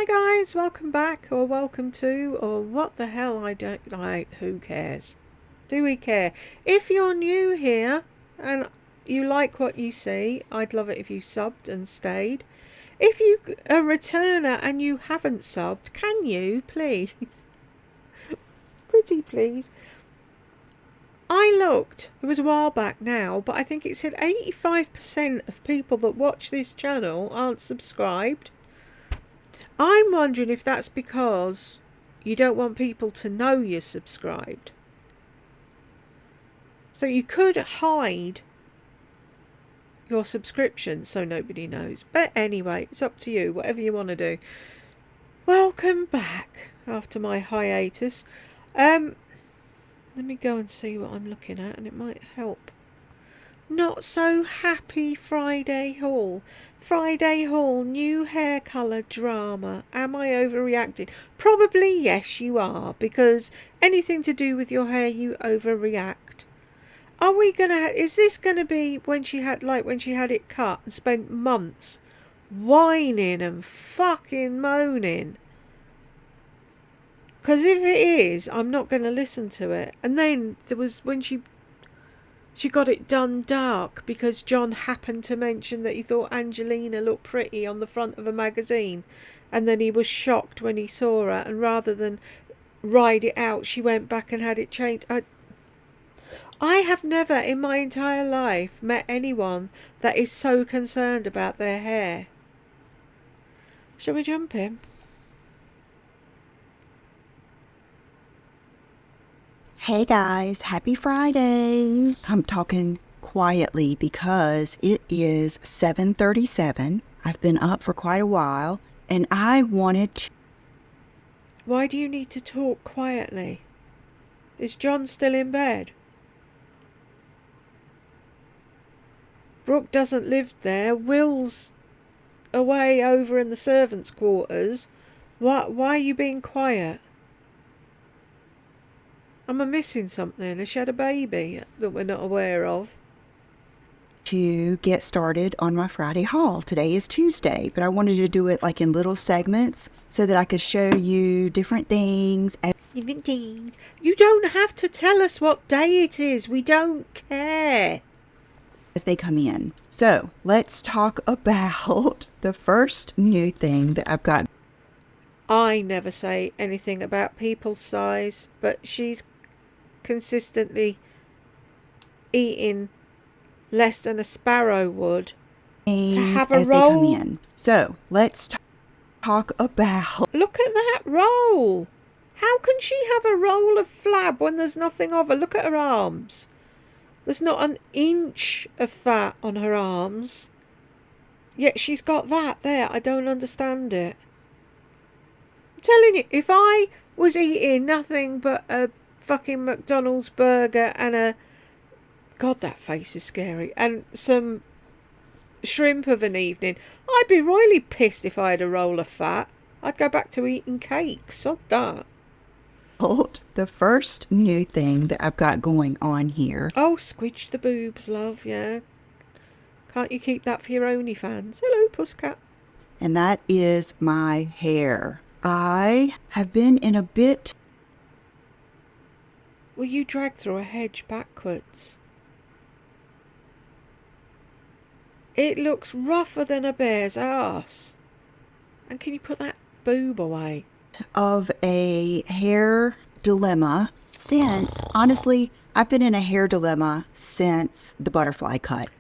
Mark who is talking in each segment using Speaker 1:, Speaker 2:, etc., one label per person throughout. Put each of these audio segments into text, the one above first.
Speaker 1: Hi guys, welcome back or welcome to, or what the hell, I don't like, who cares? Do we care? If you're new here and you like what you see, I'd love it if you subbed and stayed. If you a returner and you haven't subbed, can you please? Pretty please. I looked, it was a while back now, but I think it said 85% of people that watch this channel aren't subscribed. I'm wondering if that's because you don't want people to know you're subscribed. So you could hide your subscription so nobody knows. But anyway, it's up to you, whatever you want to do. Welcome back after my hiatus. Let me go and see what I'm looking at and it might help. Not so happy Friday haul. Friday haul, new hair colour drama. Am I overreacting? Probably yes you are, because anything to do with your hair you overreact. Are we gonna, is this gonna be when she had it cut and spent months whining and fucking moaning? Because if it is, I'm not going to listen to it. And then there was when she got it done dark because John happened to mention that he thought Angelina looked pretty on the front of a magazine, and then he was shocked when he saw her, and rather than ride it out she went back and had it changed. I have never in my entire life met anyone that is so concerned about their hair. Shall we jump in?
Speaker 2: Hey guys, happy Friday. I'm talking quietly because it is 7:37. I've been up for quite a while and I wanted to...
Speaker 1: Why do you need to talk quietly? Is John still in bed? Brooke doesn't live there. Will's away over in the servants' quarters. Why are you being quiet? Am I missing something? Has she had a baby that we're not aware of?
Speaker 2: To get started on my Friday haul. Today is Tuesday, but I wanted to do it like in little segments so that I could show you different things.
Speaker 1: You don't have to tell us what day it is. We don't care.
Speaker 2: As they come in. So let's talk about the first new thing that I've got.
Speaker 1: I never say anything about people's size, but she's consistently eating less than a sparrow would to have a
Speaker 2: as
Speaker 1: roll.
Speaker 2: They come in. So let's talk about...
Speaker 1: Look at that roll. How can she have a roll of flab when there's nothing of her? Look at her arms. There's not an inch of fat on her arms. Yet she's got that there. I don't understand it. I'm telling you, if I was eating nothing but a fucking McDonald's burger and a... God, that face is scary. And some shrimp of an evening, I'd be royally pissed if I had a roll of fat. I'd go back to eating cake. Sod that.
Speaker 2: The first new thing that I've got going on here.
Speaker 1: Oh, squidge the boobs, love, yeah. Can't you keep that for your OnlyFans? Hello, Pussycat.
Speaker 2: And that is my hair. I have been in a bit...
Speaker 1: Were you dragged through a hedge backwards? It looks rougher than a bear's ass. And can you put that boob away?
Speaker 2: Of a hair dilemma since, honestly, I've been in a hair dilemma since the butterfly cut.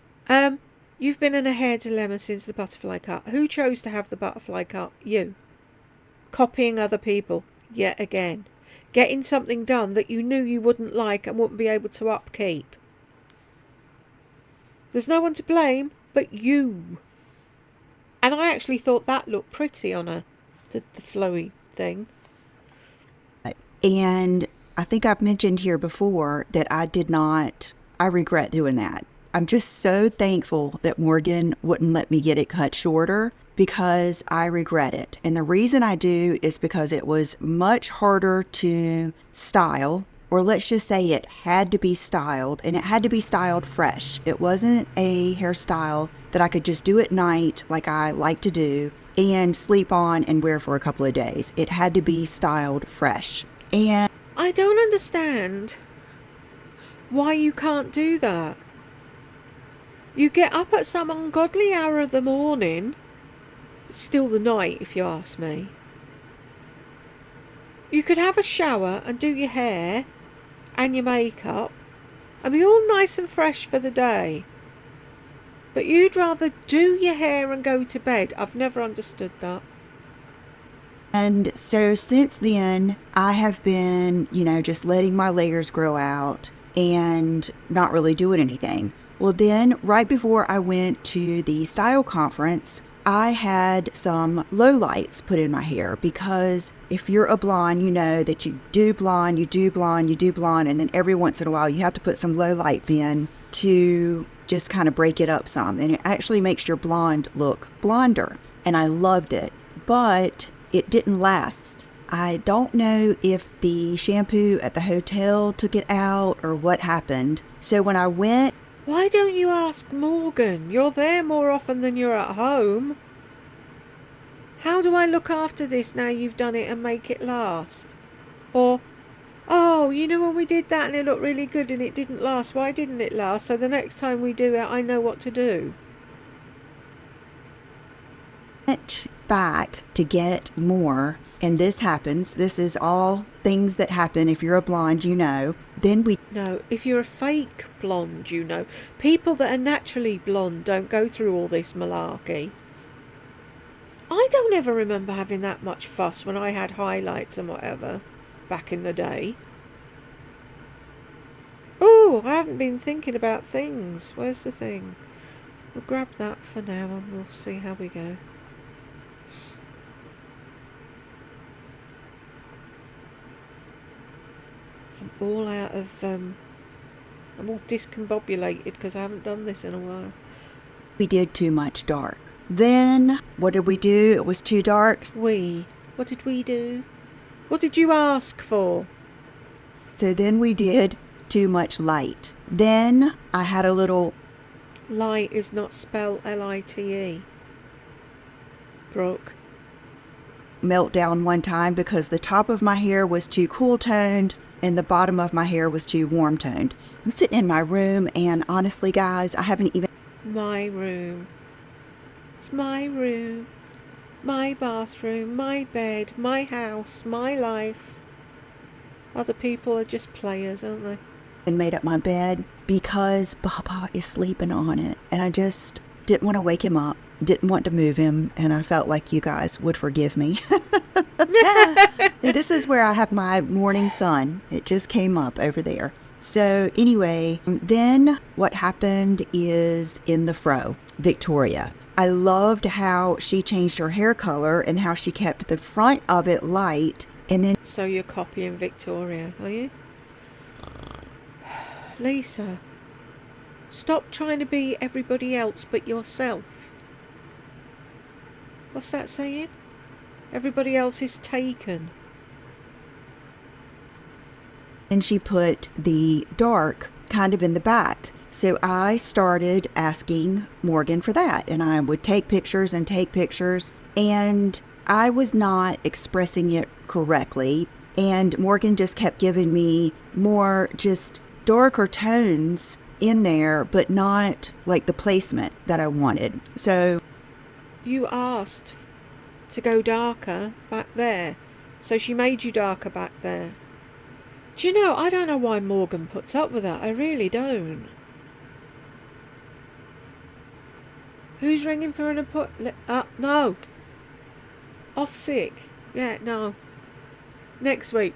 Speaker 1: You've been in a hair dilemma since the butterfly cut. Who chose to have the butterfly cut? You. Copying other people, yet again. Getting something done that you knew you wouldn't like and wouldn't be able to upkeep. There's no one to blame but you. And I actually thought that looked pretty on her, the flowy thing.
Speaker 2: And I think I've mentioned here before that I regret doing that. I'm just so thankful that Morgan wouldn't let me get it cut shorter because I regret it. And the reason I do is because it was much harder to style, or let's just say it had to be styled, and it had to be styled fresh. It wasn't a hairstyle that I could just do at night like I like to do and sleep on and wear for a couple of days. It had to be styled fresh. And
Speaker 1: I don't understand why you can't do that. You get up at some ungodly hour of the morning, it's still the night if you ask me. You could have a shower and do your hair and your makeup and be all nice and fresh for the day. But you'd rather do your hair and go to bed. I've never understood that.
Speaker 2: And so since then, I have been, just letting my layers grow out and not really doing anything. Well, then right before I went to the style conference, I had some low lights put in my hair, because if you're a blonde, you know that you do blonde, you do blonde, you do blonde, and then every once in a while you have to put some low lights in to just kind of break it up some. And it actually makes your blonde look blonder. And I loved it, but it didn't last. I don't know if the shampoo at the hotel took it out or what happened. So when I went,
Speaker 1: Why don't you ask Morgan? You're there more often than you're at home. How do I look after this now you've done it and make it last? Or, oh, when we did that and it looked really good and it didn't last, why didn't it last? So the next time we do it, I know what to do.
Speaker 2: went back to get more, and this happens. This is all things that happen if you're a blonde, Then we
Speaker 1: No, if you're a fake blonde, people that are naturally blonde don't go through all this malarkey. I don't ever remember having that much fuss when I had highlights and whatever back in the day. Oh, I haven't been thinking about things. Where's the thing? We'll grab that for now and we'll see how we go. I'm all out of, I'm all discombobulated because I haven't done this in a while.
Speaker 2: we did too much dark. Then what did we do? It was too dark.
Speaker 1: What did we do? What did you ask for?
Speaker 2: So then we did too much light. Then I had a little
Speaker 1: Light is not spelled L-I-T-E. Brooke.
Speaker 2: meltdown one time because the top of my hair was too cool toned and the bottom of my hair was too warm toned. I'm sitting in my room, and honestly, guys, I haven't even...
Speaker 1: My room. It's my room. My bathroom. My bed. My house. My life. Other people are just players, aren't they?
Speaker 2: and made up my bed because Baba is sleeping on it, and I just didn't want to wake him up, didn't want to move him, and I felt like you guys would forgive me. This is where I have my morning sun. It just came up over there. So anyway, then what happened is in the fro, Victoria. I loved how she changed her hair color and how she kept the front of it light, and then...
Speaker 1: So you're copying Victoria, are you? Lisa, stop trying to be everybody else but yourself. What's that saying? Everybody else is taken.
Speaker 2: And she put the dark kind of in the back. So I started asking Morgan for that, and I would take pictures, and I was not expressing it correctly. And Morgan just kept giving me more just darker tones in there, but not like the placement that I wanted. So
Speaker 1: you asked to go darker back there, so she made you darker back there. Do you know, I don't know why Morgan puts up with that. I really don't. Who's ringing for an appointment? No. Off sick. Yeah, no. Next week.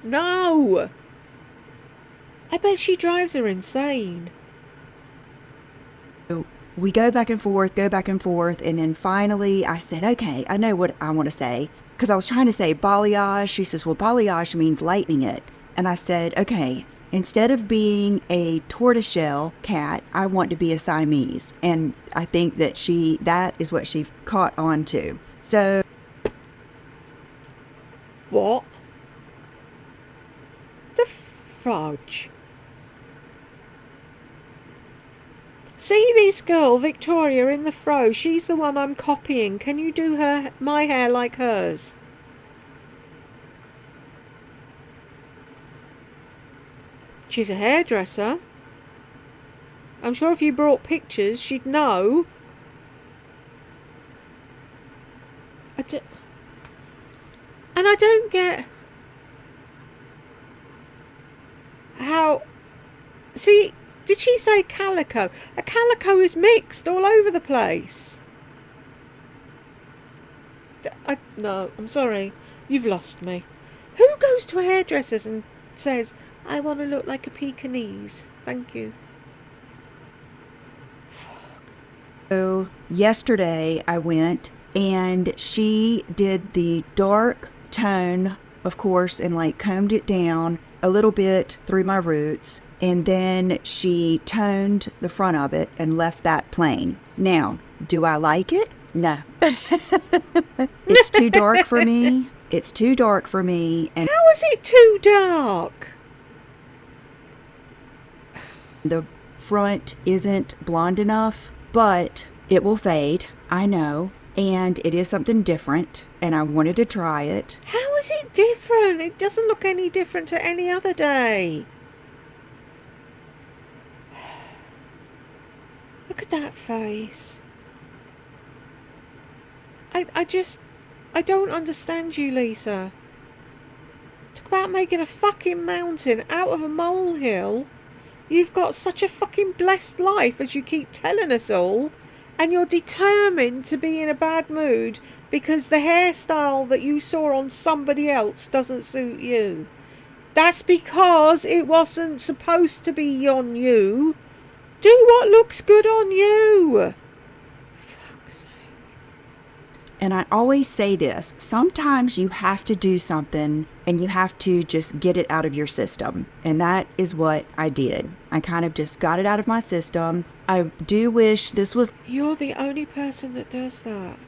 Speaker 1: No! I bet she drives her insane.
Speaker 2: we go back and forth, and then finally I said, okay, I know what I want to say. Because I was trying to say balayage. She says, well, balayage means lightening it. And I said, okay, instead of being a tortoiseshell cat, I want to be a Siamese. And I think that that is what she caught on to. So...
Speaker 1: What? The fudge. see this girl, Victoria, in the fro. She's the one I'm copying. Can you do my hair like hers? She's a hairdresser. I'm sure if you brought pictures, she'd know. And I don't get how... See, did she say calico? A calico is mixed all over the place. No, I'm sorry. You've lost me. Who goes to a hairdresser's and says, I want to look like a Pekingese? Thank you.
Speaker 2: So yesterday I went and she did the dark tone, of course, and like combed it down a little bit through my roots. And then she toned the front of it and left that plain. Now, do I like it? No. It's too dark for me. It's too dark for me. And
Speaker 1: how is it too dark?
Speaker 2: the front isn't blonde enough, but it will fade. I know. And it is something different. And I wanted to try it.
Speaker 1: How is it different? It doesn't look any different to any other day. Look at that face. I don't understand you, Lisa. Talk about making a fucking mountain out of a molehill. You've got such a fucking blessed life, as you keep telling us all, and you're determined to be in a bad mood because the hairstyle that you saw on somebody else doesn't suit you. That's because it wasn't supposed to be on you. Do what looks good on you. Fuck's sake.
Speaker 2: And I always say this, sometimes you have to do something and you have to just get it out of your system. And that is what I did. I kind of just got it out of my system. I do wish this was...
Speaker 1: You're the only person that does that.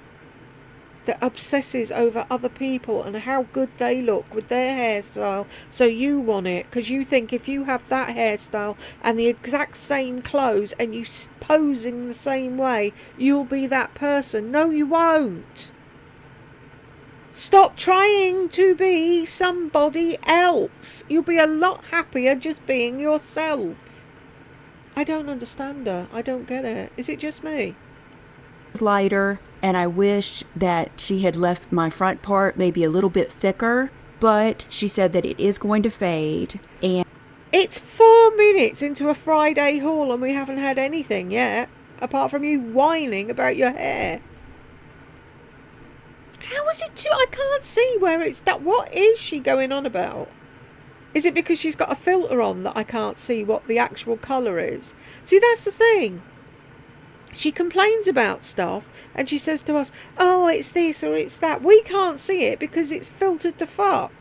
Speaker 1: That obsesses over other people and how good they look with their hairstyle, so you want it because you think if you have that hairstyle and the exact same clothes and you posing the same way, you'll be that person. No, you won't. Stop trying to be somebody else. You'll be a lot happier just being yourself. I don't understand her. I don't get it. Is it just me?
Speaker 2: lighter, and I wish that she had left my front part maybe a little bit thicker, but she said that it is going to fade. And
Speaker 1: it's 4 minutes into a Friday haul and we haven't had anything yet, apart from you whining about your hair. How is it too? I can't see where it's that. What is she going on about? Is it because she's got a filter on that I can't see what the actual colour is? See, that's the thing. She complains about stuff and she says to us, oh, it's this or it's that. We can't see it because it's filtered to fuck.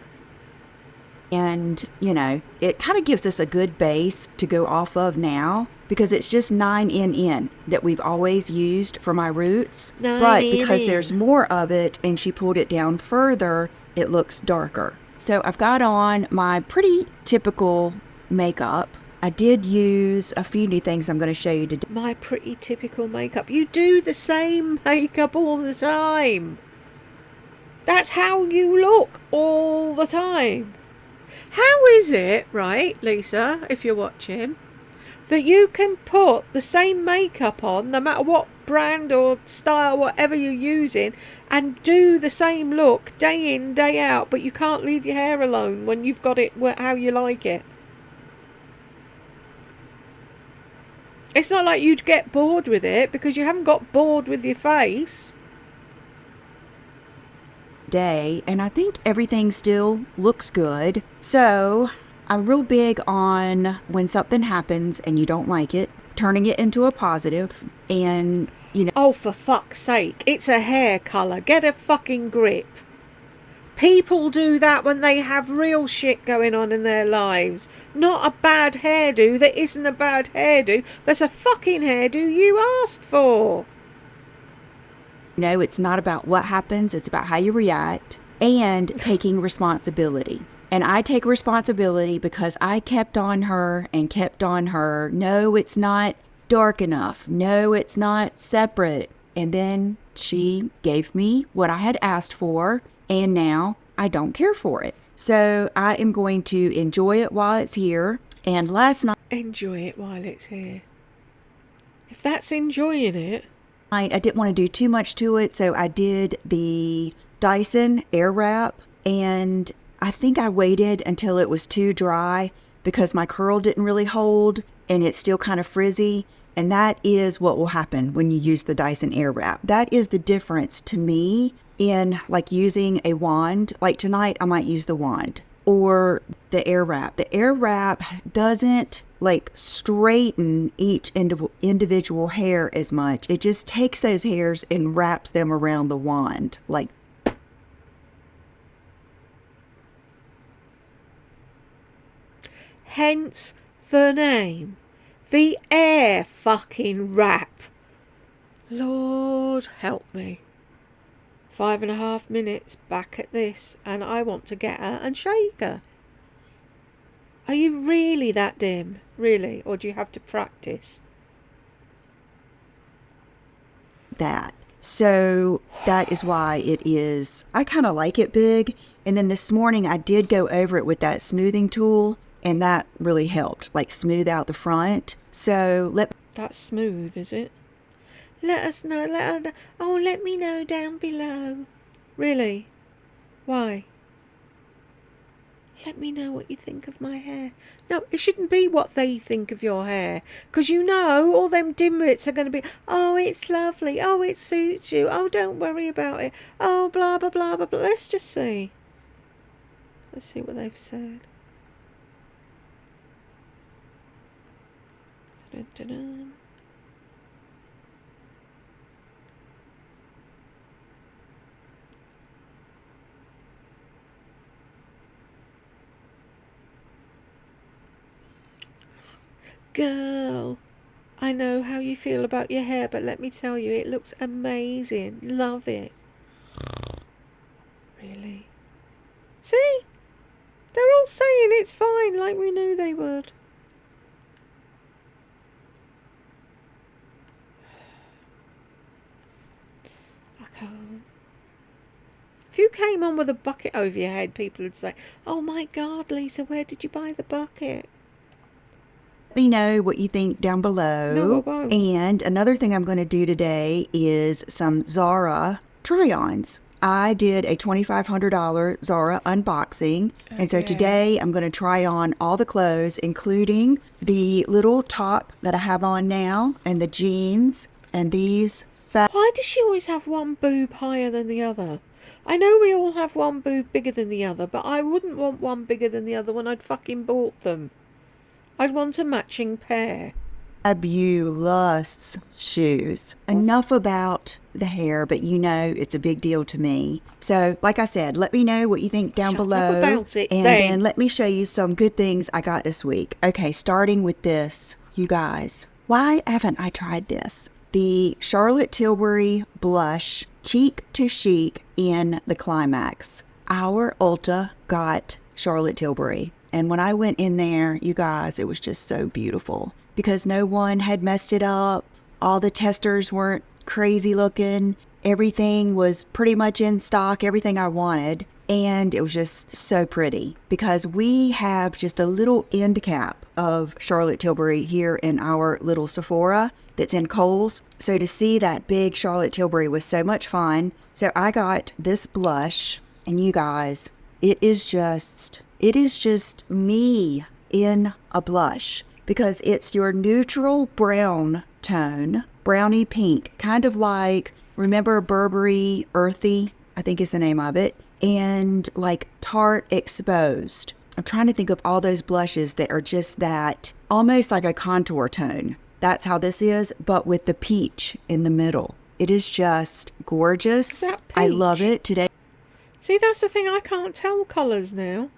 Speaker 2: And, you know, it kind of gives us a good base to go off of now because it's just 9NN that we've always used for my roots.
Speaker 1: 9NN.
Speaker 2: But because there's more of it and she pulled it down further, it looks darker. So I've got on my pretty typical makeup. I did use a few new things I'm going to show you today.
Speaker 1: My pretty typical makeup. You do the same makeup all the time. That's how you look all the time. How is it, right, Lisa, if you're watching, that you can put the same makeup on, no matter what brand or style, whatever you're using, and do the same look day in, day out, but you can't leave your hair alone when you've got it how you like it? It's not like you'd get bored with it, because you haven't got bored with your face.
Speaker 2: Day, and I think everything still looks good. So I'm real big on when something happens and you don't like it, turning it into a positive. And, you know,
Speaker 1: oh, for fuck's sake, it's a hair colour. Get a fucking grip. People do that when they have real shit going on in their lives. Not a bad hairdo that isn't a bad hairdo. That's a fucking hairdo you asked for.
Speaker 2: no, it's not about what happens. It's about how you react and taking responsibility. And I take responsibility because I kept on her and kept on her. No, it's not dark enough. No, it's not separate. And then she gave me what I had asked for, and now I don't care for it. So I am going to enjoy it while it's here. And last night,
Speaker 1: Enjoy it while it's here. If that's enjoying it.
Speaker 2: I didn't want to do too much to it, so I did the Dyson Airwrap, and I think I waited until it was too dry because my curl didn't really hold and it's still kind of frizzy. And that is what will happen when you use the Dyson Airwrap. That is the difference to me in like using a wand. Like tonight, I might use the wand or the Airwrap. The Airwrap doesn't like straighten each individual hair as much. It just takes those hairs and wraps them around the wand. Like,
Speaker 1: hence the name. The air fucking wrap. Lord help me. 5.5 minutes back at this, and I want to get her and shake her. Are you really that dim? Really? Or do you have to practice?
Speaker 2: that. So that is why it is, I kind of like it big. And then this morning I did go over it with that smoothing tool, and that really helped, like smooth out the front. So
Speaker 1: That's smooth, is it? Let us know. Let me know down below. Really? Why? Let me know what you think of my hair. No, it shouldn't be what they think of your hair. Because you know all them dimwits are going to be, oh, it's lovely. Oh, it suits you. Oh, don't worry about it. Oh, blah, blah, blah, blah, blah. Let's just see. Let's see what they've said. Dun-dun-dun. Girl, I know how you feel about your hair, but let me tell you, it looks amazing. Love it. Really? See? They're all saying it's fine, like we knew they would. I can't. If you came on with a bucket over your head, people would say, oh my God, Lisa, where did you buy the bucket?
Speaker 2: me know what you think down below.
Speaker 1: No, I won't.
Speaker 2: And another thing I'm going to do today is some Zara try-ons. I did a $2,500 Zara unboxing. And so today I'm going to try on all the clothes, including the little top that I have on now and the jeans and these
Speaker 1: Why does she always have one boob higher than the other? I know we all have one boob bigger than the other, but I wouldn't want one bigger than the other when I'd fucking bought them. I'd want a matching pair.
Speaker 2: fabulous shoes. Enough about the hair, but you know it's a big deal to me. So, like I said, let me know what you think down
Speaker 1: Shut up
Speaker 2: below.
Speaker 1: about it,
Speaker 2: and
Speaker 1: then.
Speaker 2: then let me show you some good things I got this week. Okay, starting with this, you guys. Why haven't I tried this? The Charlotte Tilbury blush, Cheek to Chic in the Climax. Our Ulta got Charlotte Tilbury. And when I went in there, you guys, it was just so beautiful because no one had messed it up. All the testers weren't crazy looking. Everything was pretty much in stock, everything I wanted. And it was just so pretty because we have just a little end cap of Charlotte Tilbury here in our little Sephora that's in Kohl's. So to see that big Charlotte Tilbury was so much fun. So I got this blush, and you guys, it is just me in a blush because it's your neutral brown tone, brownie pink, kind of like, remember Burberry Earthy, I think is the name of it, and like Tarte Exposed. I'm trying to think of all those blushes that are just that, almost like a contour tone. That's how this is, but with the peach in the middle. It is just gorgeous.
Speaker 1: Is that
Speaker 2: I love
Speaker 1: peach?
Speaker 2: it today.
Speaker 1: See, that's the thing, I can't tell colours now.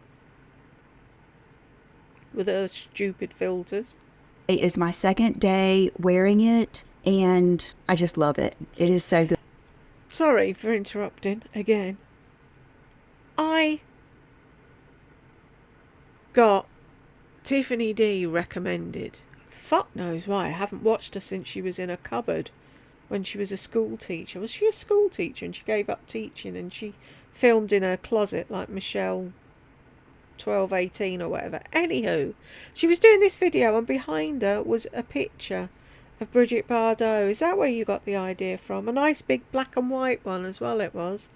Speaker 1: With her stupid filters.
Speaker 2: Is my second day wearing it, and I just love it. It is so good.
Speaker 1: Sorry for interrupting again. I got Tiffany D recommended fuck knows why. I haven't watched her since she was in a cupboard when she was a school teacher. Was she a school teacher and she gave up teaching and she filmed in her closet like Michelle 1218 or whatever? Anywho, she was doing this video and behind her was a picture of Bridget Bardot. Is that where you got the idea from? A nice big black and white one as well, it was.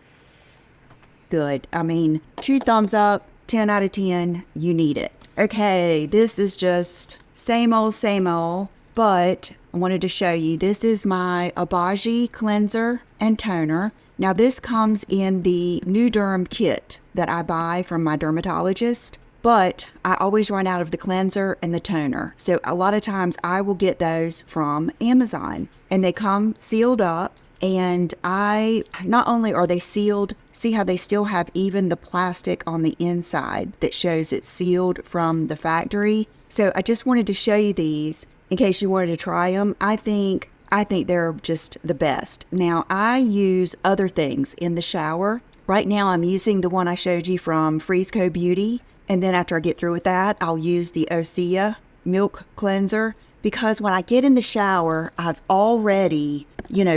Speaker 2: Good. I mean, 2 thumbs up, 10 out of 10. You need it. Okay, this is just same old, but I wanted to show you. This is my Abaji cleanser and toner. Now, this comes in the New Derm kit that I buy from my dermatologist, but I always run out of the cleanser and the toner. So a lot of times I will get those from Amazon, and they come sealed up. And not only are they sealed, see how they still have even the plastic on the inside that shows it's sealed from the factory. So I just wanted to show you these in case you wanted to try them. I think they're just the best. Now, I use other things in the shower. Right now I'm using the one I showed you from Freeze-Co Beauty. And then after I get through with that, I'll use the Osea milk cleanser, because when I get in the shower, I've already,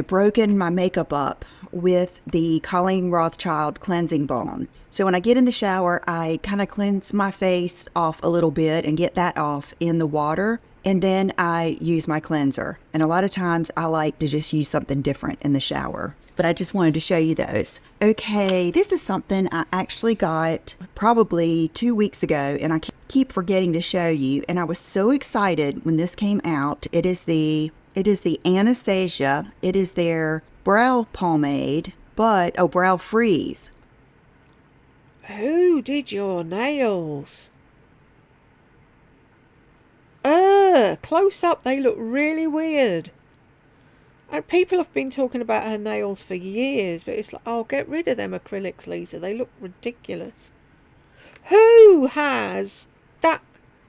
Speaker 2: broken my makeup up with the Colleen Rothschild cleansing balm. So when I get in the shower, I kind of cleanse my face off a little bit and get that off in the water. And then I use my cleanser. And a lot of times I like to just use something different in the shower. But I just wanted to show you those. Okay, this is something I actually got probably 2 weeks ago, and I keep forgetting to show you. And I was so excited when this came out. It is the Anastasia. It is their brow pomade, brow freeze.
Speaker 1: Who did your nails? Close up, they look really weird. And people have been talking about her nails for years, but it's like, oh, get rid of them acrylics, Lisa. They look ridiculous. Who has that?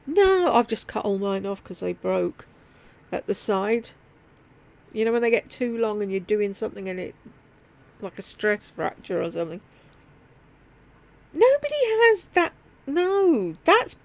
Speaker 1: No, I've just cut all mine off because they broke at the side. You know when they get too long and you're doing something and it, like a stress fracture or something. Nobody has that. No, that's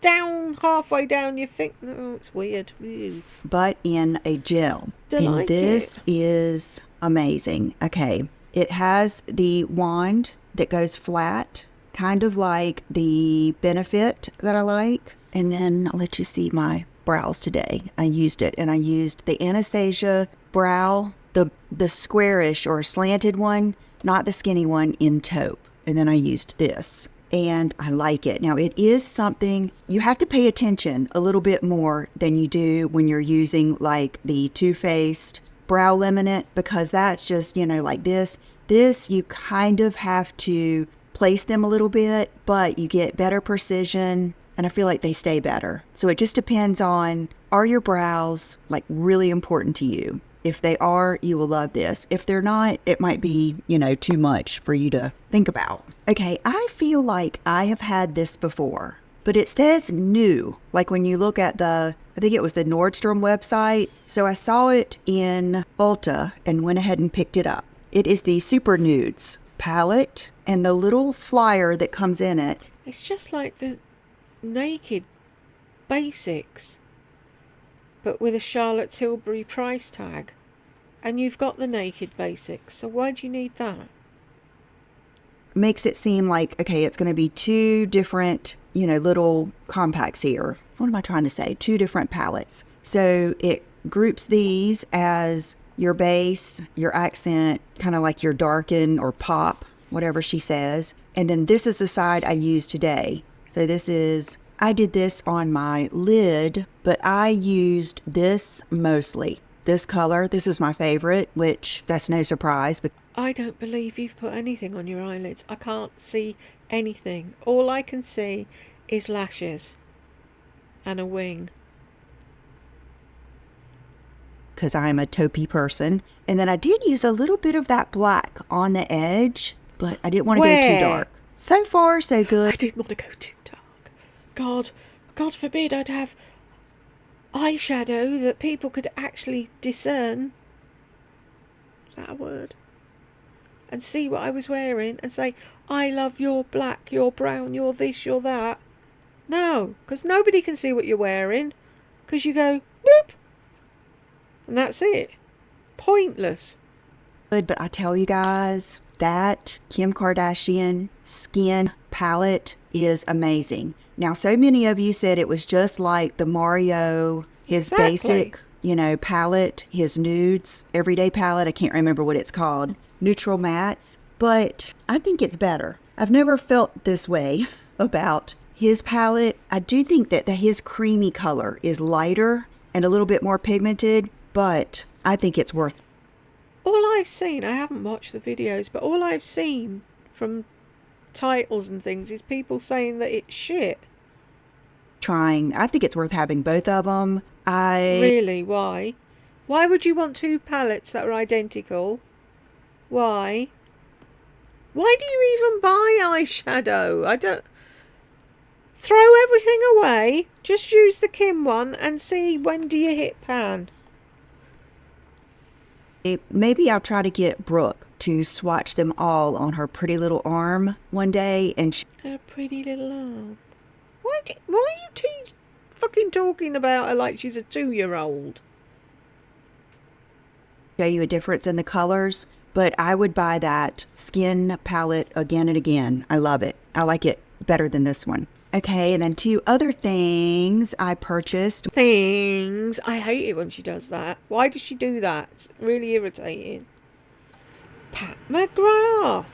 Speaker 1: down halfway down your finger. No, it's weird. Ew.
Speaker 2: But in a gel. And this is amazing. Okay, it has the wand that goes flat, kind of like the Benefit that I like. And then I'll let you see my brows today. I used it, and I used the Anastasia brow, the squarish or slanted one, not the skinny one, in taupe. And then I used this. And I like it. Now, it is something you have to pay attention a little bit more than you do when you're using like the Too Faced brow laminate, because that's just, like this. This, you kind of have to place them a little bit, but you get better precision, and I feel like they stay better. So it just depends on, are your brows like really important to you? If they are, you will love this. If they're not, it might be, too much for you to think about. Okay, I feel like I have had this before, but it says new. Like when you look at I think it was the Nordstrom website. So I saw it in Ulta and went ahead and picked it up. It is the Super Nudes palette, and the little flyer that comes in it.
Speaker 1: It's just like the Naked Basics, but with a Charlotte Tilbury price tag. And you've got the Naked Basics, so why do you need that?
Speaker 2: Makes it seem like, okay, it's going to be 2 different, little compacts here. What am I trying to say? 2 different palettes. So it groups these as your base, your accent, kind of like your darken or pop, whatever she says. And then this is the side I used today. So I did this on my lid, but I used this mostly. This color, this is my favorite, which that's no surprise. But
Speaker 1: I don't believe you've put anything on your eyelids. I can't see anything. All I can see is lashes and a wing.
Speaker 2: Because I'm a taupey person. And then I did use a little bit of that black on the edge, but I didn't want to go too dark. So far, so good.
Speaker 1: I didn't want to go too dark. God forbid I'd have eyeshadow that people could actually discern. Is that a word? And see what I was wearing and say, I love your black, your brown, your this, your that. No, because nobody can see what you're wearing. Because you go, Boop. And that's it. Pointless.
Speaker 2: But I tell you guys, that Kim Kardashian skin palette is amazing. Now, so many of you said it was just like the Mario, his
Speaker 1: Exactly.
Speaker 2: basic, palette, his nudes, everyday palette. I can't remember what it's called, neutral mattes. But I think it's better. I've never felt this way about his palette. I do think that his creamy color is lighter and a little bit more pigmented, but I think it's worth it.
Speaker 1: All I've seen, I haven't watched the videos, but all I've seen from titles and things is people saying that it's shit.
Speaker 2: Trying. I think it's worth having both of them. I
Speaker 1: Really? Why? Why would you want two palettes that are identical? Why? Why do you even buy eyeshadow? I don't. Throw everything away. Just use the Kim one and see when do you hit pan.
Speaker 2: maybe I'll try to get Brooke to swatch them all on her pretty little arm one day and
Speaker 1: Her pretty little arm. Why are you fucking talking about her like she's a 2-year-old?
Speaker 2: show you a difference in the colors. But I would buy that skin palette again and again. I love it. I like it better than this one. Okay, and then 2 other things I purchased.
Speaker 1: Things. I hate it when she does that. Why does she do that? It's really irritating. Pat McGrath.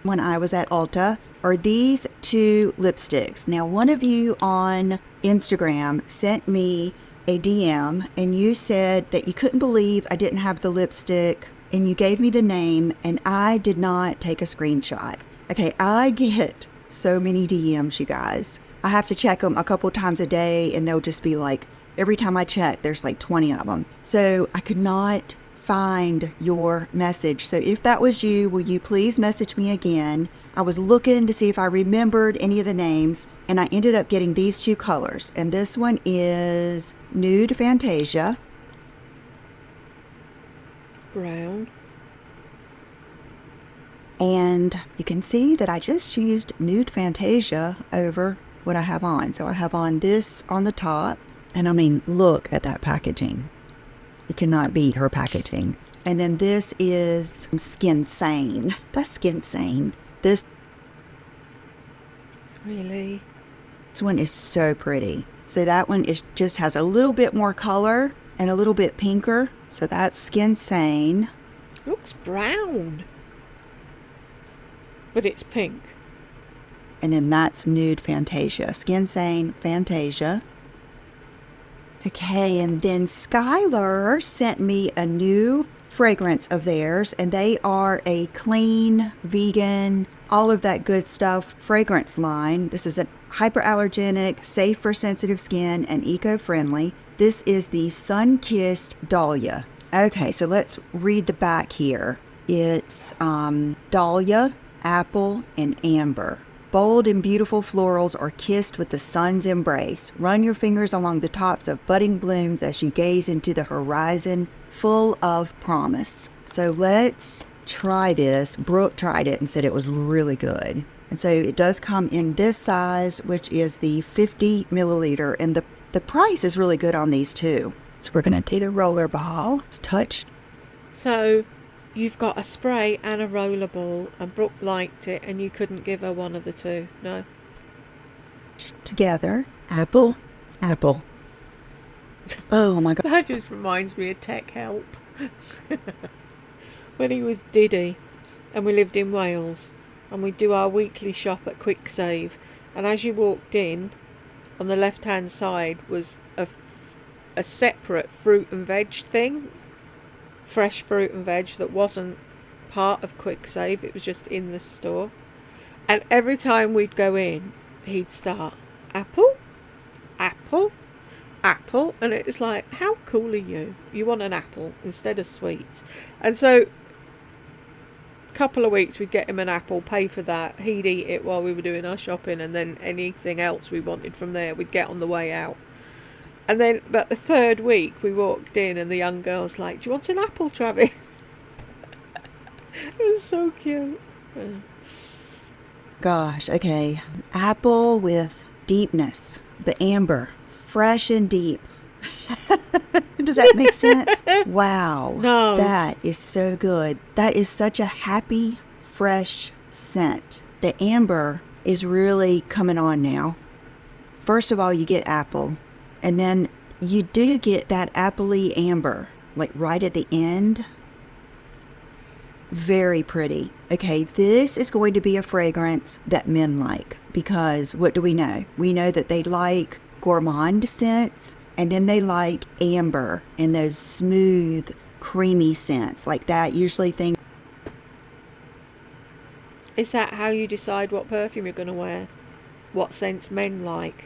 Speaker 2: When I was at Ulta are these 2 lipsticks. Now, one of you on Instagram sent me a DM and you said that you couldn't believe I didn't have the lipstick and you gave me the name and I did not take a screenshot. Okay, I get so many DMs, you guys. I have to check them a couple times a day and they'll just be like, every time I check, there's like 20 of them. So I could not find your message. So if that was you, will you please message me again? I was looking to see if I remembered any of the names and I ended up getting these 2 colors. And this one is Nude Fantasia.
Speaker 1: Brown.
Speaker 2: And you can see that I just used Nude Fantasia over what I have on. So I have on this on the top. And I mean, look at that packaging. You cannot beat her packaging. And then this is Skin Sane. That's Skin Sane. This
Speaker 1: Really?
Speaker 2: one is so pretty. So that one is just has a little bit more color and a little bit pinker. So that's Skin Sane.
Speaker 1: Looks brown. But it's pink.
Speaker 2: And then that's Nude Fantasia. Skin Sane Fantasia. Okay, and then Skylar sent me a new fragrance of theirs, and they are a clean, vegan, all of that good stuff fragrance line. This is a hyperallergenic, safe for sensitive skin, and eco-friendly. This is the Sun-Kissed Dahlia. Okay, so let's read the back here. It's Dahlia, apple, and amber. Bold and beautiful florals are kissed with the sun's embrace. Run your fingers along the tops of budding blooms as you gaze into the horizon full of promise. So let's try this. Brooke tried it and said it was really good. And so it does come in this size, which is the 50 milliliter. And the price is really good on these too. So we're going to do the roller ball. Let's touch.
Speaker 1: So you've got a spray and a rollerball, and Brooke liked it, and you couldn't give her one of the 2, no?
Speaker 2: Together. Apple, apple. Oh my God.
Speaker 1: That just reminds me of Tech Help. When he was Diddy, and we lived in Wales, and we'd do our weekly shop at Quick Save, and as you walked in, on the left-hand side was a separate fruit and veg thing. Fresh fruit and veg that wasn't part of Quick Save, it was just in the store. And every time we'd go in, he'd start, apple, apple, apple, and it's like, how cool are you? You want an apple instead of sweets. And so a couple of weeks we'd get him an apple, pay for that, he'd eat it while we were doing our shopping, and then anything else we wanted from there we'd get on the way out. And then about the 3rd week we walked in and the young girl's like, do you want an apple, Travis? It was so cute.
Speaker 2: Gosh, okay. Apple with deepness. The amber. Fresh and deep. Does that make sense? Wow.
Speaker 1: No.
Speaker 2: That is so good. That is such a happy, fresh scent. The amber is really coming on now. First of all, you get apple, and then you do get that appley amber, like right at the end. Very pretty. Okay, this is going to be a fragrance that men like because what do we know? We know that they like gourmand scents and then they like amber and those smooth, creamy scents like that. Usually things.
Speaker 1: Is that how you decide what perfume you're going to wear? What scents men like?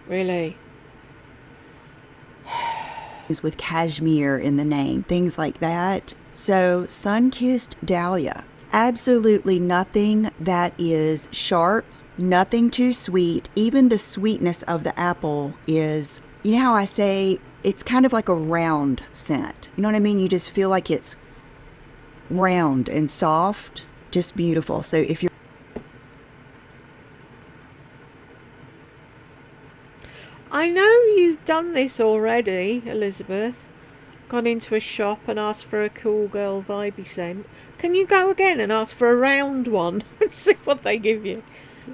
Speaker 1: Really?
Speaker 2: With cashmere in the name, things like that. So, sun-kissed dahlia. Absolutely nothing that is sharp, nothing too sweet. Even the sweetness of the apple is, you know how I say it's kind of like a round scent. You know what I mean? You just feel like it's round and soft, just beautiful. So if you're
Speaker 1: I know you've done this already, Elizabeth. Gone into a shop and asked for a cool girl vibey scent. Can you go again and ask for a round one and see what they give you?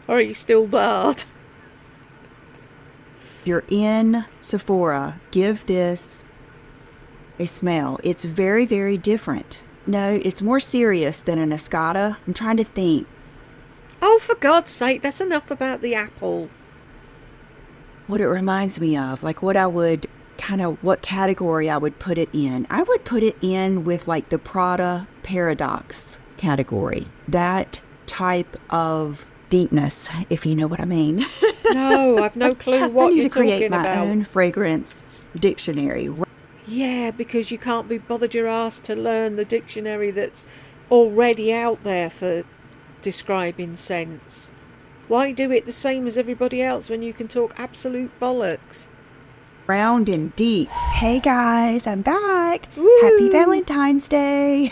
Speaker 1: Or are you still barred?
Speaker 2: you're in Sephora, give this a smell. It's very, very different. No, it's more serious than an Escada. I'm trying to think.
Speaker 1: Oh, for God's sake, that's enough about the apple.
Speaker 2: What it reminds me of, like what I would what category I would put it in. I would put it in with like the Prada Paradox category. That type of deepness, if you know what I mean.
Speaker 1: No, I've no clue
Speaker 2: I
Speaker 1: what
Speaker 2: need
Speaker 1: you're
Speaker 2: to create
Speaker 1: talking
Speaker 2: my
Speaker 1: about.
Speaker 2: own fragrance dictionary.
Speaker 1: Yeah, because you can't be bothered your ass to learn the dictionary that's already out there for describing scents. Why do it the same as everybody else when you can talk absolute bollocks?
Speaker 2: Round and deep. Hey guys, I'm back. Happy
Speaker 1: Woo!
Speaker 2: Valentine's Day.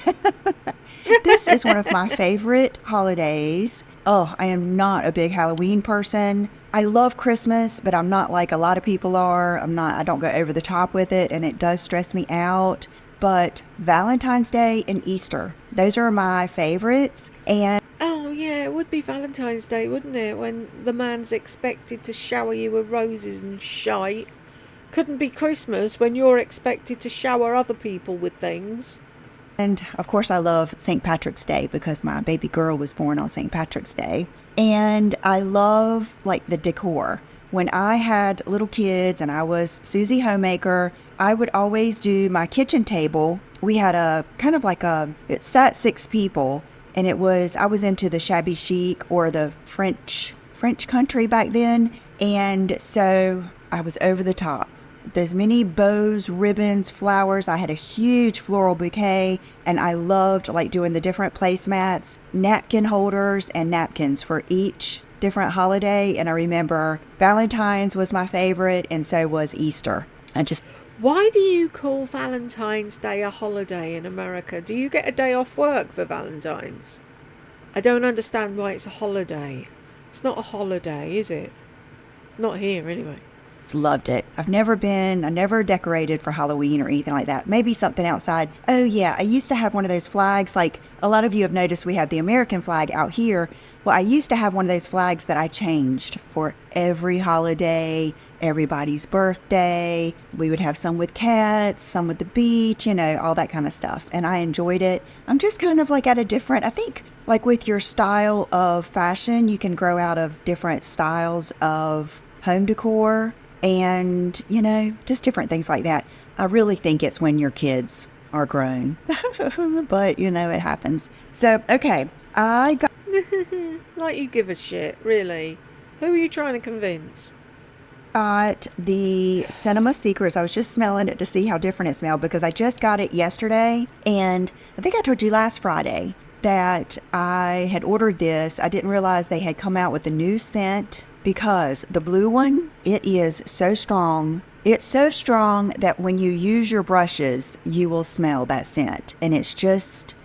Speaker 2: This is one of my favorite holidays. Oh, I am not a big Halloween person. I love Christmas, but I'm not like a lot of people are. I don't go over the top with it, and it does stress me out. But Valentine's Day and Easter, those are my favorites. And
Speaker 1: Oh, yeah, it would be Valentine's Day, wouldn't it? When the man's expected to shower you with roses and shite. Couldn't be Christmas when you're expected to shower other people with things.
Speaker 2: And of course, I love St. Patrick's Day because my baby girl was born on St. Patrick's Day. And I love like the decor. When I had little kids and I was Susie Homemaker, I would always do my kitchen table. We had a kind of like it sat 6 people, and I was into the shabby chic or the French country back then. And so I was over the top. There's many bows, ribbons, flowers. I had a huge floral bouquet, and I loved like doing the different placemats, napkin holders, and napkins for each different holiday. And I remember Valentine's was my favorite, and so was Easter.
Speaker 1: Why do you call Valentine's Day a holiday in America? Do you get a day off work for Valentine's? I don't understand why it's a holiday. It's not a holiday, is it? Not here, anyway.
Speaker 2: Loved it. I never decorated for Halloween or anything like that. Maybe something outside. Oh yeah, I used to have one of those flags. Like a lot of you have noticed, we have the American flag out here. Well, I used to have one of those flags that I changed for every holiday, everybody's birthday. We would have some with cats, some with the beach, all that kind of stuff. And I enjoyed it. I'm just kind of like I think like with your style of fashion, you can grow out of different styles of home decor. And, just different things like that. I really think it's when your kids are grown. But, it happens. So, okay. I got
Speaker 1: Like you give a shit, really. Who are you trying to convince?
Speaker 2: the Cinema Secrets. I was just smelling it to see how different it smelled because I just got it yesterday. And I think I told you last Friday that I had ordered this. I didn't realize they had come out with a new scent. Because the blue one, it is so strong. It's so strong that when you use your brushes, you will smell that scent. And it's just,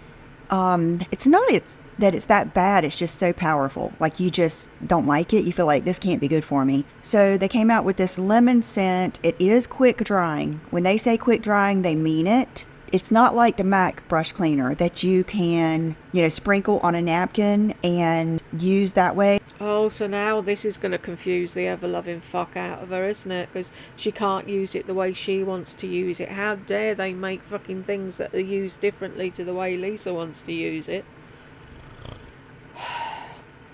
Speaker 2: that it's that bad. It's just so powerful. Like you just don't like it. You feel like this can't be good for me. So they came out with this lemon scent. It is quick drying. When they say quick drying, they mean it. It's not like the MAC brush cleaner that you can, sprinkle on a napkin and use that way.
Speaker 1: Oh, so now this is going to confuse the ever-loving fuck out of her, isn't it? Because she can't use it the way she wants to use it. How dare they make fucking things that are used differently to the way Lisa wants to use it?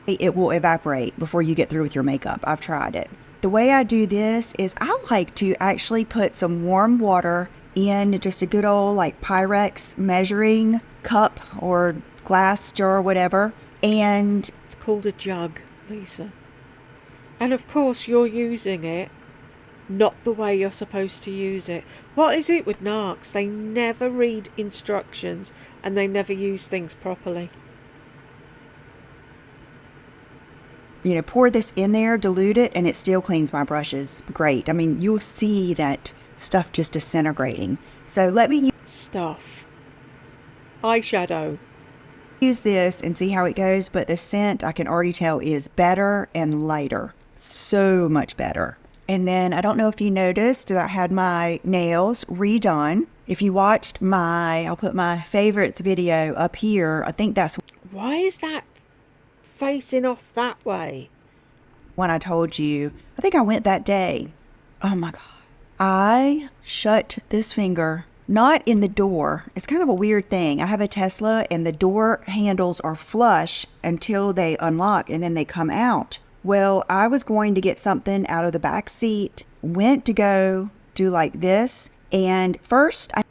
Speaker 2: It will evaporate before you get through with your makeup. I've tried it. The way I do this is I like to actually put some warm water in just a good old like Pyrex measuring cup or glass jar or whatever. And
Speaker 1: it's called a jug, Lisa. And of course you're using it not the way you're supposed to use it. What is it with narcs? They never read instructions and they never use things properly.
Speaker 2: Pour this in there, dilute it, and it still cleans my brushes. Great. I mean, you'll see that stuff just disintegrating. So let me
Speaker 1: Stuff. Eyeshadow.
Speaker 2: use this and see how it goes, but the scent I can already tell is better and lighter. So much better. And then I don't know if you noticed that I had my nails redone. If you watched I'll put my favorites video up here. I think that's
Speaker 1: Why is that facing off that way?
Speaker 2: when I told you. I think I went that day. Oh my God. I shut this finger, not in the door. It's kind of a weird thing. I have a Tesla and the door handles are flush until they unlock and then they come out. Well, I was going to get something out of the back seat, went to go do like this, and first I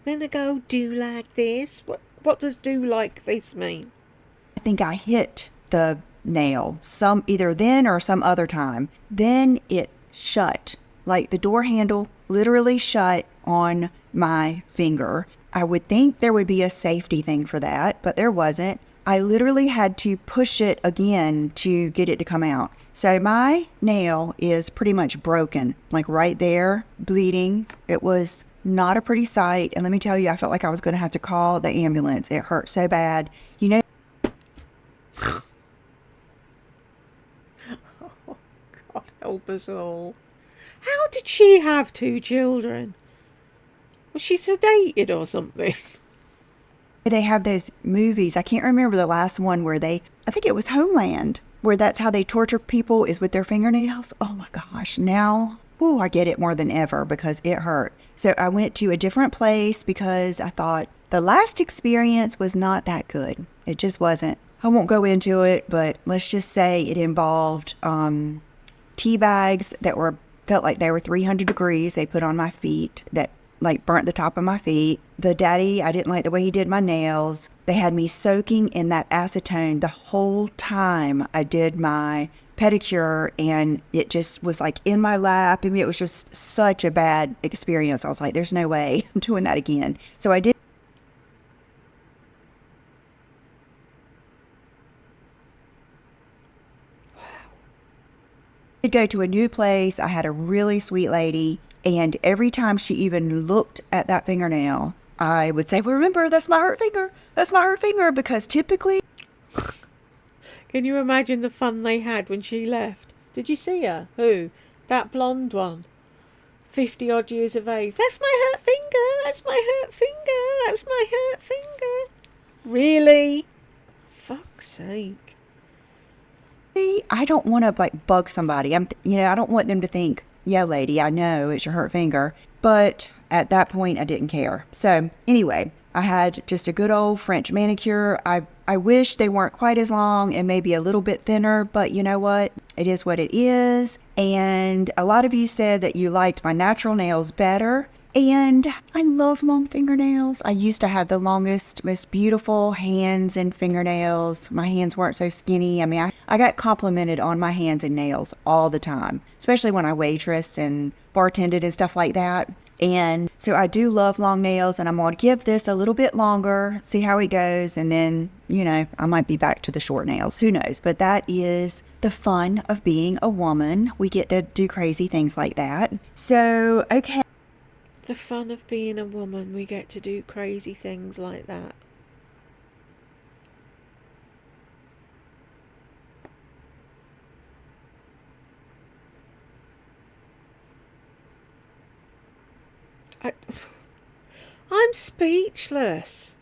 Speaker 1: Gonna go do like this? What does do like this mean?
Speaker 2: think I hit the nail either then or some other time. Then it shut. Like the door handle literally shut on my finger. I would think there would be a safety thing for that, but there wasn't. I literally had to push it again to get it to come out. So my nail is pretty much broken, like right there, bleeding. It was not a pretty sight. And let me tell you, I felt like I was going to have to call the ambulance. It hurt so bad.
Speaker 1: God help us all. How did she have 2 children? Was she sedated or something?
Speaker 2: They have those movies. I can't remember the last one where I think it was Homeland, where that's how they torture people is with their fingernails. Oh my gosh. Now, I get it more than ever because it hurt. So I went to a different place because I thought the last experience was not that good. It just wasn't. I won't go into it, but let's just say it involved tea bags that felt like they were 300 degrees. They put on my feet that like burnt the top of my feet. The daddy, I didn't like the way he did my nails. They had me soaking in that acetone the whole time I did my pedicure, and it just was like in my lap. I mean, it was just such a bad experience. I was like, there's no way I'm doing that again. So I did go to a new place. I had a really sweet lady, and every time she even looked at that fingernail, I would say, well, remember, that's my hurt finger. That's my hurt finger, because typically...
Speaker 1: Can you imagine the fun they had when she left? Did you see her? Who? That blonde one. 50 odd years of age. That's my hurt finger. That's my hurt finger. That's my hurt finger. Really? Fuck's sake.
Speaker 2: I don't want to like bug somebody. I don't want them to think, yeah, lady, I know it's your hurt finger. But at that point, I didn't care. So anyway, I had just a good old French manicure. I wish they weren't quite as long and maybe a little bit thinner, but you know what? It is what it is. And a lot of you said that you liked my natural nails better. And I love long fingernails. I used to have the longest, most beautiful hands and fingernails. My hands weren't so skinny. I mean, I got complimented on my hands and nails all the time, especially when I waitressed and bartended and stuff like that. And so I do love long nails, and I'm going to give this a little bit longer, see how it goes. And then, I might be back to the short nails. Who knows? But that is the fun of being a woman. We get to do crazy things like that. So, okay.
Speaker 1: The fun of being a woman, we get to do crazy things like that. I'm speechless.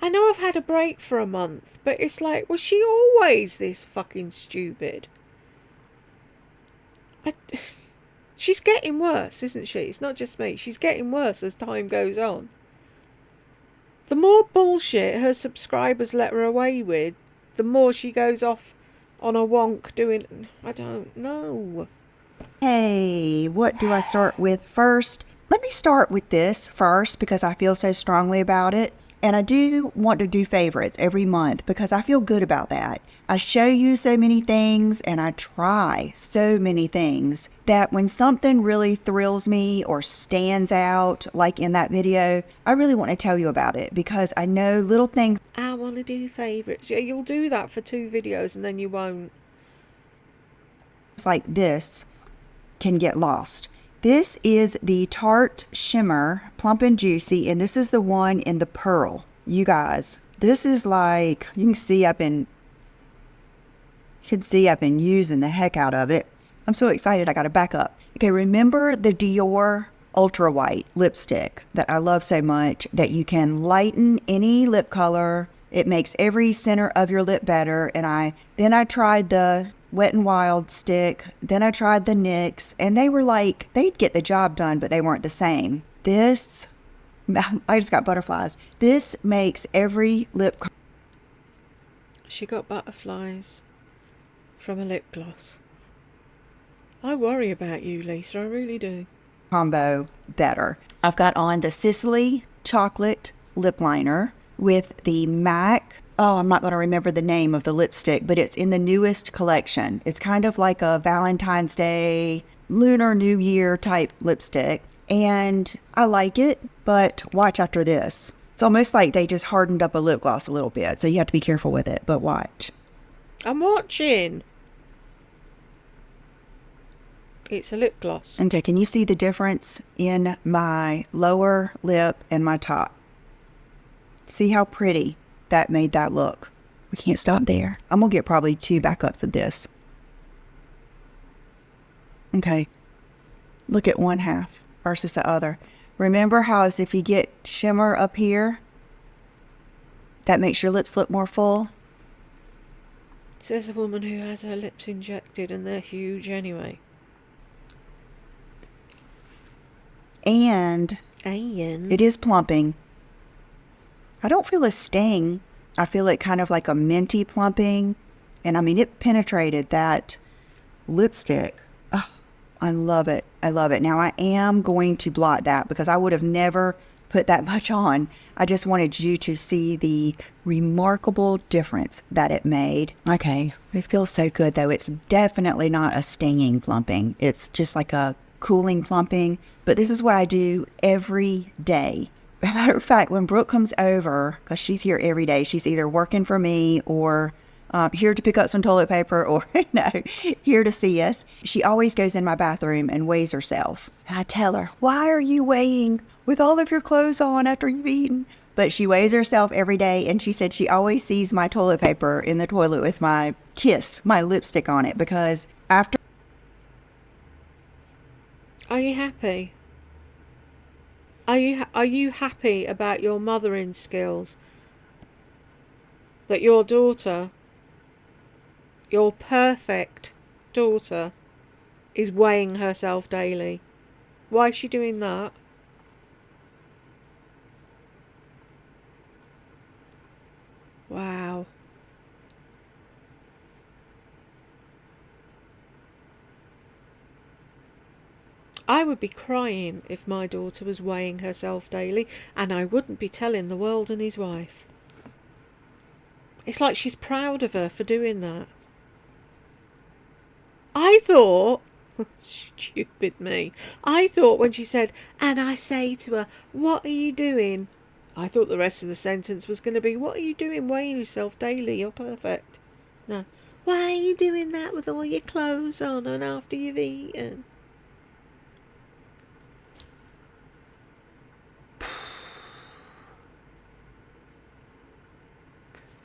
Speaker 1: I know I've had a break for a month, but it's like, was she always this fucking stupid? She's getting worse, isn't she? It's not just me. She's getting worse as time goes on. The more bullshit her subscribers let her away with, the more she goes off on a wonk doing... I don't know.
Speaker 2: Hey, what do I start with first? Let me start with this first because I feel so strongly about it. And I do want to do favorites every month because I feel good about that. I show you so many things and I try so many things that when something really thrills me or stands out, like in that video, I really want to tell you about it because I know little things.
Speaker 1: I want to do favourites. Yeah, you'll do that for 2 videos and then you won't.
Speaker 2: Like this can get lost. This is the Tarte Shimmer Plump and Juicy, and this is the one in the pearl. You guys, this is like, you can see I've been using the heck out of it. I'm so excited I got to back up. Okay, remember the Dior Ultra White lipstick that I love so much, that you can lighten any lip color. It makes every center of your lip better. And then I tried the Wet n Wild stick. Then I tried the NYX, and they were like, they'd get the job done, but they weren't the same. This, I just got butterflies. This makes every lip.
Speaker 1: She got butterflies from a lip gloss. I worry about you, Lisa, I really do.
Speaker 2: Combo better. I've got on the Sicily chocolate lip liner with the MAC. Oh, I'm not going to remember the name of the lipstick, but it's in the newest collection. It's kind of like a Valentine's Day, Lunar New Year type lipstick. And I like it, but watch after this. It's almost like they just hardened up a lip gloss a little bit. So you have to be careful with it, but watch.
Speaker 1: I'm watching. It's a lip gloss.
Speaker 2: Okay, can you see the difference in my lower lip and my top? See how pretty that made that look. We can't stop there. I'm gonna get probably 2 backups of this. Okay, look at one half versus the other. Remember how as if you get shimmer up here, that makes your lips look more full?
Speaker 1: Says a woman who has her lips injected and they're huge anyway.
Speaker 2: And it is plumping. I don't feel a sting. I feel it kind of like a minty plumping. And I mean, it penetrated that lipstick. Oh, I love it. I love it. Now I am going to blot that because I would have never put that much on. I just wanted you to see the remarkable difference that it made. Okay, it feels so good though. It's definitely not a stinging plumping. It's just like a cooling plumping. But this is what I do every day. As a matter of fact, when Brooke comes over, because she's here every day, she's either working for me or here to pick up some toilet paper or no, here to see us. She always goes in my bathroom and weighs herself. And I tell her, why are you weighing with all of your clothes on after you've eaten? But she weighs herself every day, and she said she always sees my toilet paper in the toilet with my Kiss, my lipstick on it, because after...
Speaker 1: Are you happy? Are you happy about your mothering skills? That your daughter, your perfect daughter, is weighing herself daily? Why is she doing that? Wow. I would be crying if my daughter was weighing herself daily, and I wouldn't be telling the world and his wife. It's like she's proud of her for doing that. I thought, stupid me, I thought when she said, and I say to her, what are you doing? I thought the rest of the sentence was going to be, what are you doing weighing yourself daily? You're perfect. No. Why are you doing that with all your clothes on and after you've eaten?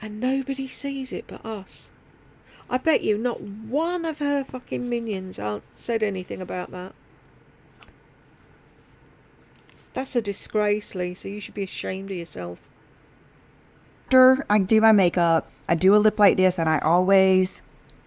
Speaker 1: And nobody sees it but us. I bet you not one of her fucking minions said anything about that. That's a disgrace, Lisa. You should be ashamed of yourself.
Speaker 2: After I do my makeup, I do a lip like this and I always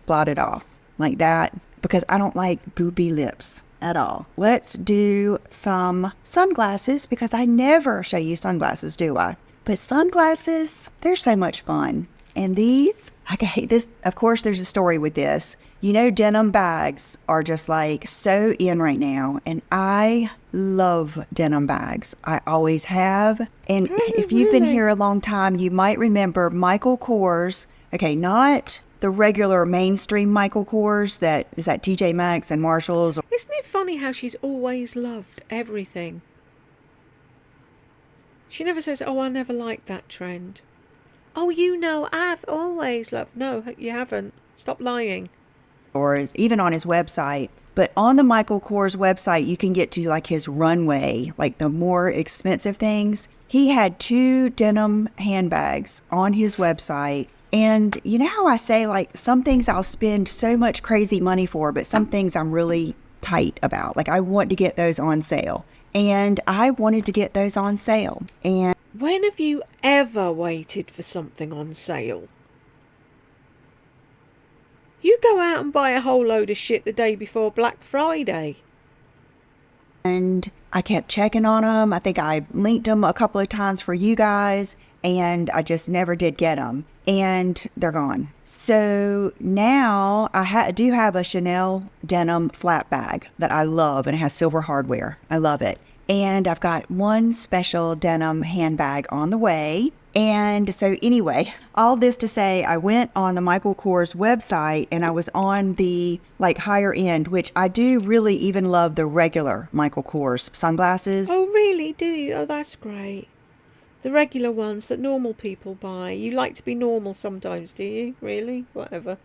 Speaker 2: blot it off like that because I don't like goopy lips at all. Let's do some sunglasses because I never show you sunglasses, do I? But sunglasses, they're so much fun. And these, okay, this, of course, there's a story with this. You know, denim bags are just like so in right now. And I love denim bags. I always have. And if you've been here a long time, you might remember Michael Kors. Okay, not the regular mainstream Michael Kors that is at TJ Maxx and Marshalls.
Speaker 1: Isn't it funny how she's always loved everything? She never says, oh, I never liked that trend. Oh, you know, I've always loved... No, you haven't. Stop lying.
Speaker 2: Or even on his website. But on the Michael Kors website, you can get to like his runway, like the more expensive things. He had 2 denim handbags on his website. And you know how I say, like, some things I'll spend so much crazy money for, but some things I'm really tight about. Like, I want to get those on sale. And I wanted to get those on sale. And
Speaker 1: when have you ever waited for something on sale? You go out and buy a whole load of shit the day before Black Friday.
Speaker 2: And I kept checking on them. I think I linked them a couple of times for you guys, and I just never did get them. And they're gone. So now I do have a Chanel denim flat bag that I love, and it has silver hardware. I love it. And I've got one special denim handbag on the way. And so anyway, all this to say, I went on the Michael Kors website and I was on the like higher end, which I do really even love the regular Michael Kors sunglasses.
Speaker 1: Oh, really? Do you? Oh, that's great. The regular ones that normal people buy. You like to be normal sometimes, do you? Really? Whatever.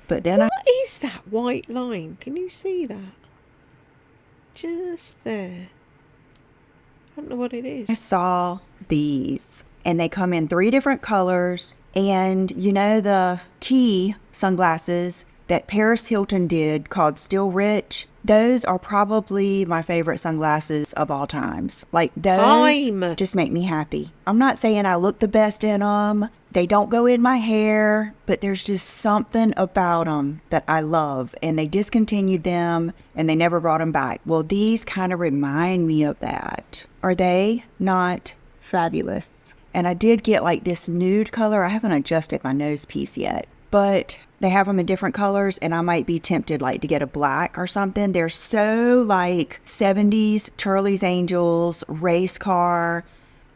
Speaker 2: But then
Speaker 1: what is that white line? Can you see that? Just there. I don't know what it is.
Speaker 2: I saw these. And they come in 3 different colors. And you know the key sunglasses that Paris Hilton did called Still Rich? Those are probably my favorite sunglasses of all times. Like those just make me happy. I'm not saying I look the best in them. They don't go in my hair, but there's just something about them that I love. And they discontinued them and they never brought them back. Well, these kind of remind me of that. Are they not fabulous? And I did get like this nude color. I haven't adjusted my nose piece yet, but they have them in different colors and I might be tempted like to get a black or something. They're so like 70s Charlie's Angels, race car,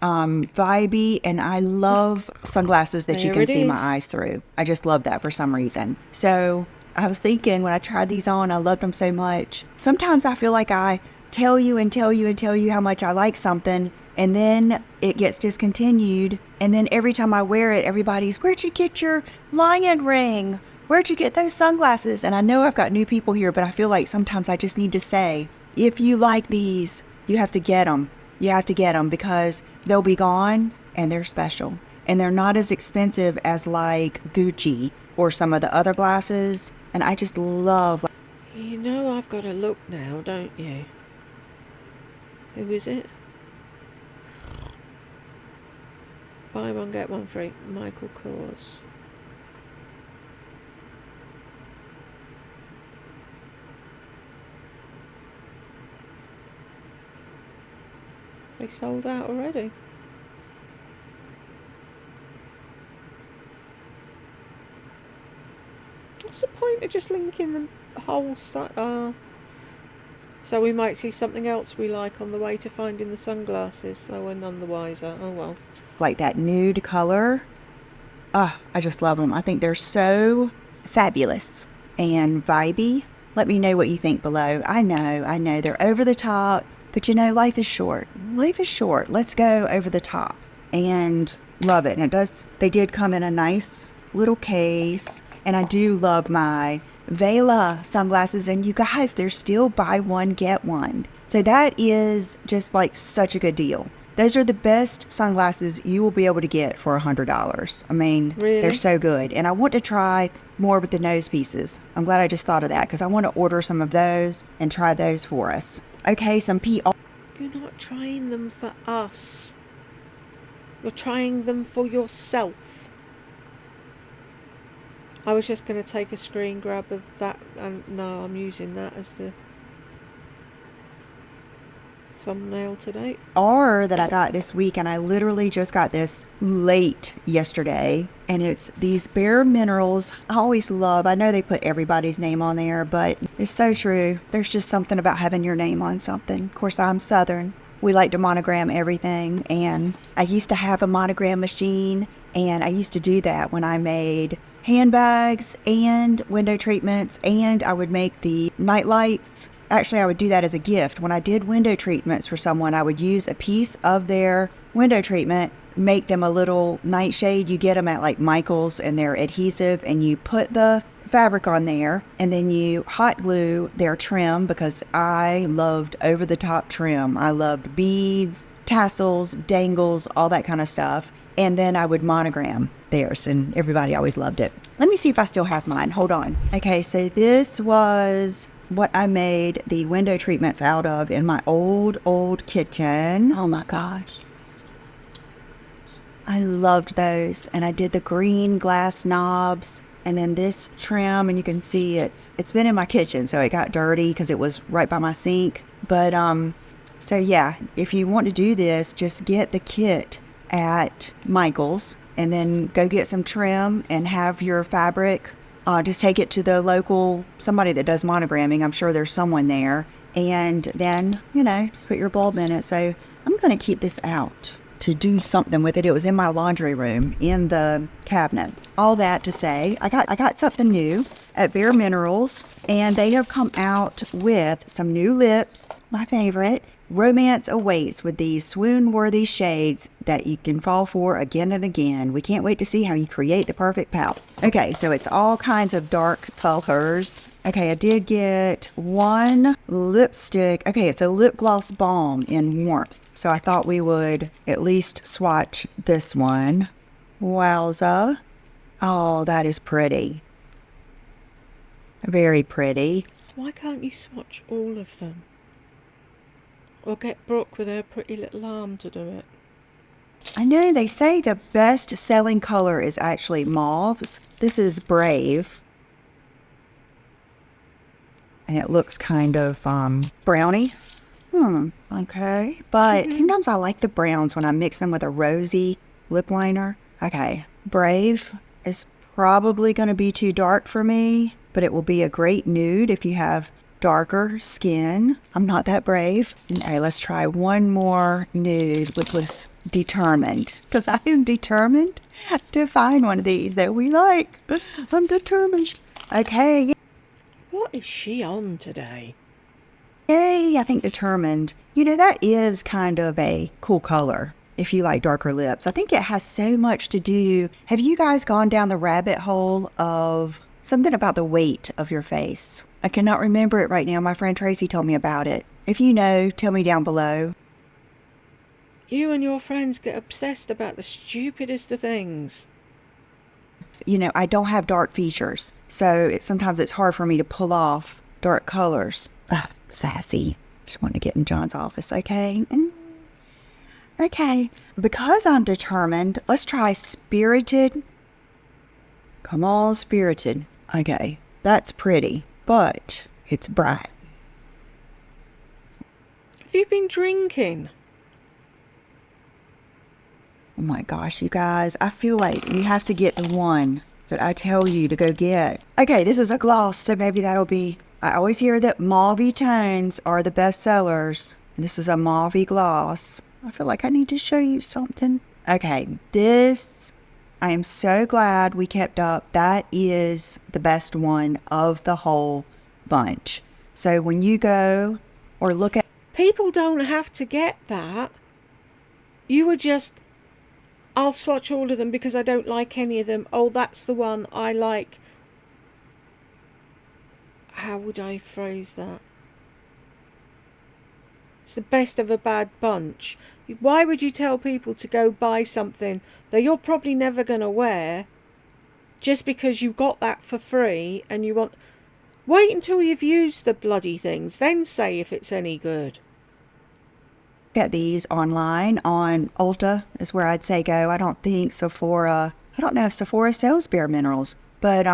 Speaker 2: vibey. And I love sunglasses that you can see my eyes through. I just love that for some reason. So I was thinking when I tried these on, I loved them so much. Sometimes I feel like I tell you and tell you and tell you how much I like something, and then it gets discontinued, and then every time I wear it, everybody's, where'd you get your lion ring? Where'd you get those sunglasses? And I know I've got new people here, but I feel like sometimes I just need to say, if you like these, you have to get them. You have to get them because they'll be gone, and they're special. And they're not as expensive as like Gucci or some of the other glasses, and I just love.
Speaker 1: You know I've got to look now, don't you? Who is it? Buy one, get one free. Michael Kors. They sold out already. What's the point of just linking the whole site? So we might see something else we like on the way to finding the sunglasses, so we're none the wiser. Oh well.
Speaker 2: Like that nude color. I just love them. I think they're so fabulous and vibey. Let me know what you think below. I know, they're over the top, but you know, life is short. Life is short. Let's go over the top and love it. And they did come in a nice little case, and I do love my Vela sunglasses, and you guys, they're still buy one get one, so that is just like such a good deal. Those are the best sunglasses you will be able to get for $100. I mean, really? They're so good, and I want to try more with the nose pieces. I'm glad I just thought of that because I want to order some of those and try those for us. Okay, some PR.
Speaker 1: You're not trying them for us. You're trying them for yourself. I was just going to take a screen grab of that, and no, I'm using that as the thumbnail today.
Speaker 2: Or that I got this week, and I literally just got this late yesterday, and it's these Bare Minerals. I always love, I know they put everybody's name on there, but it's so true. There's just something about having your name on something. Of course, I'm Southern. We like to monogram everything, and I used to have a monogram machine, and I used to do that when I made handbags and window treatments, and I would make the night lights. Actually, I would do that as a gift. When I did window treatments for someone, I would use a piece of their window treatment, make them a little nightshade. You get them at like Michael's, and they're adhesive, and you put the fabric on there, and then you hot glue their trim, because I loved over-the-top trim. I loved beads, tassels, dangles, all that kind of stuff. And then I would monogram theirs, and everybody always loved it. Let me see if I still have mine. Hold on. Okay, so this was what I made the window treatments out of in my old kitchen. Oh my gosh. I loved those. And I did the green glass knobs, and then this trim, and you can see it's been in my kitchen, so it got dirty because it was right by my sink. But so yeah, if you want to do this, just get the kit at Michael's, and then go get some trim and have your fabric. Just take it to the local, somebody that does monogramming. I'm sure there's someone there. And then, just put your bulb in it. So I'm going to keep this out to do something with it. It was in my laundry room in the cabinet. All that to say, I got something new at Bare Minerals, and they have come out with some new lips, my favorite. Romance awaits with these swoon-worthy shades that you can fall for again and again. We can't wait to see how you create the perfect palette. Okay, so it's all kinds of dark colors. Okay, I did get one lipstick. Okay, it's a lip gloss balm in Warmth. So I thought we would at least swatch this one. Wowza. Oh, that is pretty. Very pretty.
Speaker 1: Why can't you swatch all of them? Or get Brooke with her pretty little arm to do it.
Speaker 2: I know they say the best selling color is actually mauves. This is Brave. And it looks kind of browny. Okay. But sometimes I like the browns when I mix them with a rosy lip liner. Okay. Brave is probably going to be too dark for me, but it will be a great nude if you have darker skin. I'm not that brave. Okay, let's try one more nude, which was Determined, because I am determined to find one of these that we like. I'm determined. Okay.
Speaker 1: What is she on today?
Speaker 2: Yay, I think Determined. That is kind of a cool color if you like darker lips. I think it has so much to do. Have you guys gone down the rabbit hole of something about the weight of your face? I cannot remember it right now. My friend Tracy told me about it. If you know, tell me down below.
Speaker 1: You and your friends get obsessed about the stupidest of things.
Speaker 2: I don't have dark features, so sometimes it's hard for me to pull off dark colors. Sassy. Just want to get in John's office, okay? Okay. Because I'm determined, let's try Spirited. Come on, Spirited. Okay, that's pretty, but it's bright.
Speaker 1: Have you been drinking?
Speaker 2: Oh my gosh, you guys, I feel like you have to get the one that I tell you to go get. Okay, this is a gloss, so maybe that'll be... I always hear that mauve tones are the best sellers. This is a mauve gloss. I feel like I need to show you something. Okay, this... I am so glad we kept up. That is the best one of the whole bunch. So when you go or look at...
Speaker 1: People don't have to get that. You were just... I'll swatch all of them because I don't like any of them. Oh, that's the one I like. How would I phrase that? It's the best of a bad bunch. Why would you tell people to go buy something that you're probably never going to wear just because you got that for free and you want... Wait until you've used the bloody things, then say if it's any good.
Speaker 2: at these online on Ulta is where I'd say go. I don't think Sephora, I don't know if Sephora sells Bare Minerals, but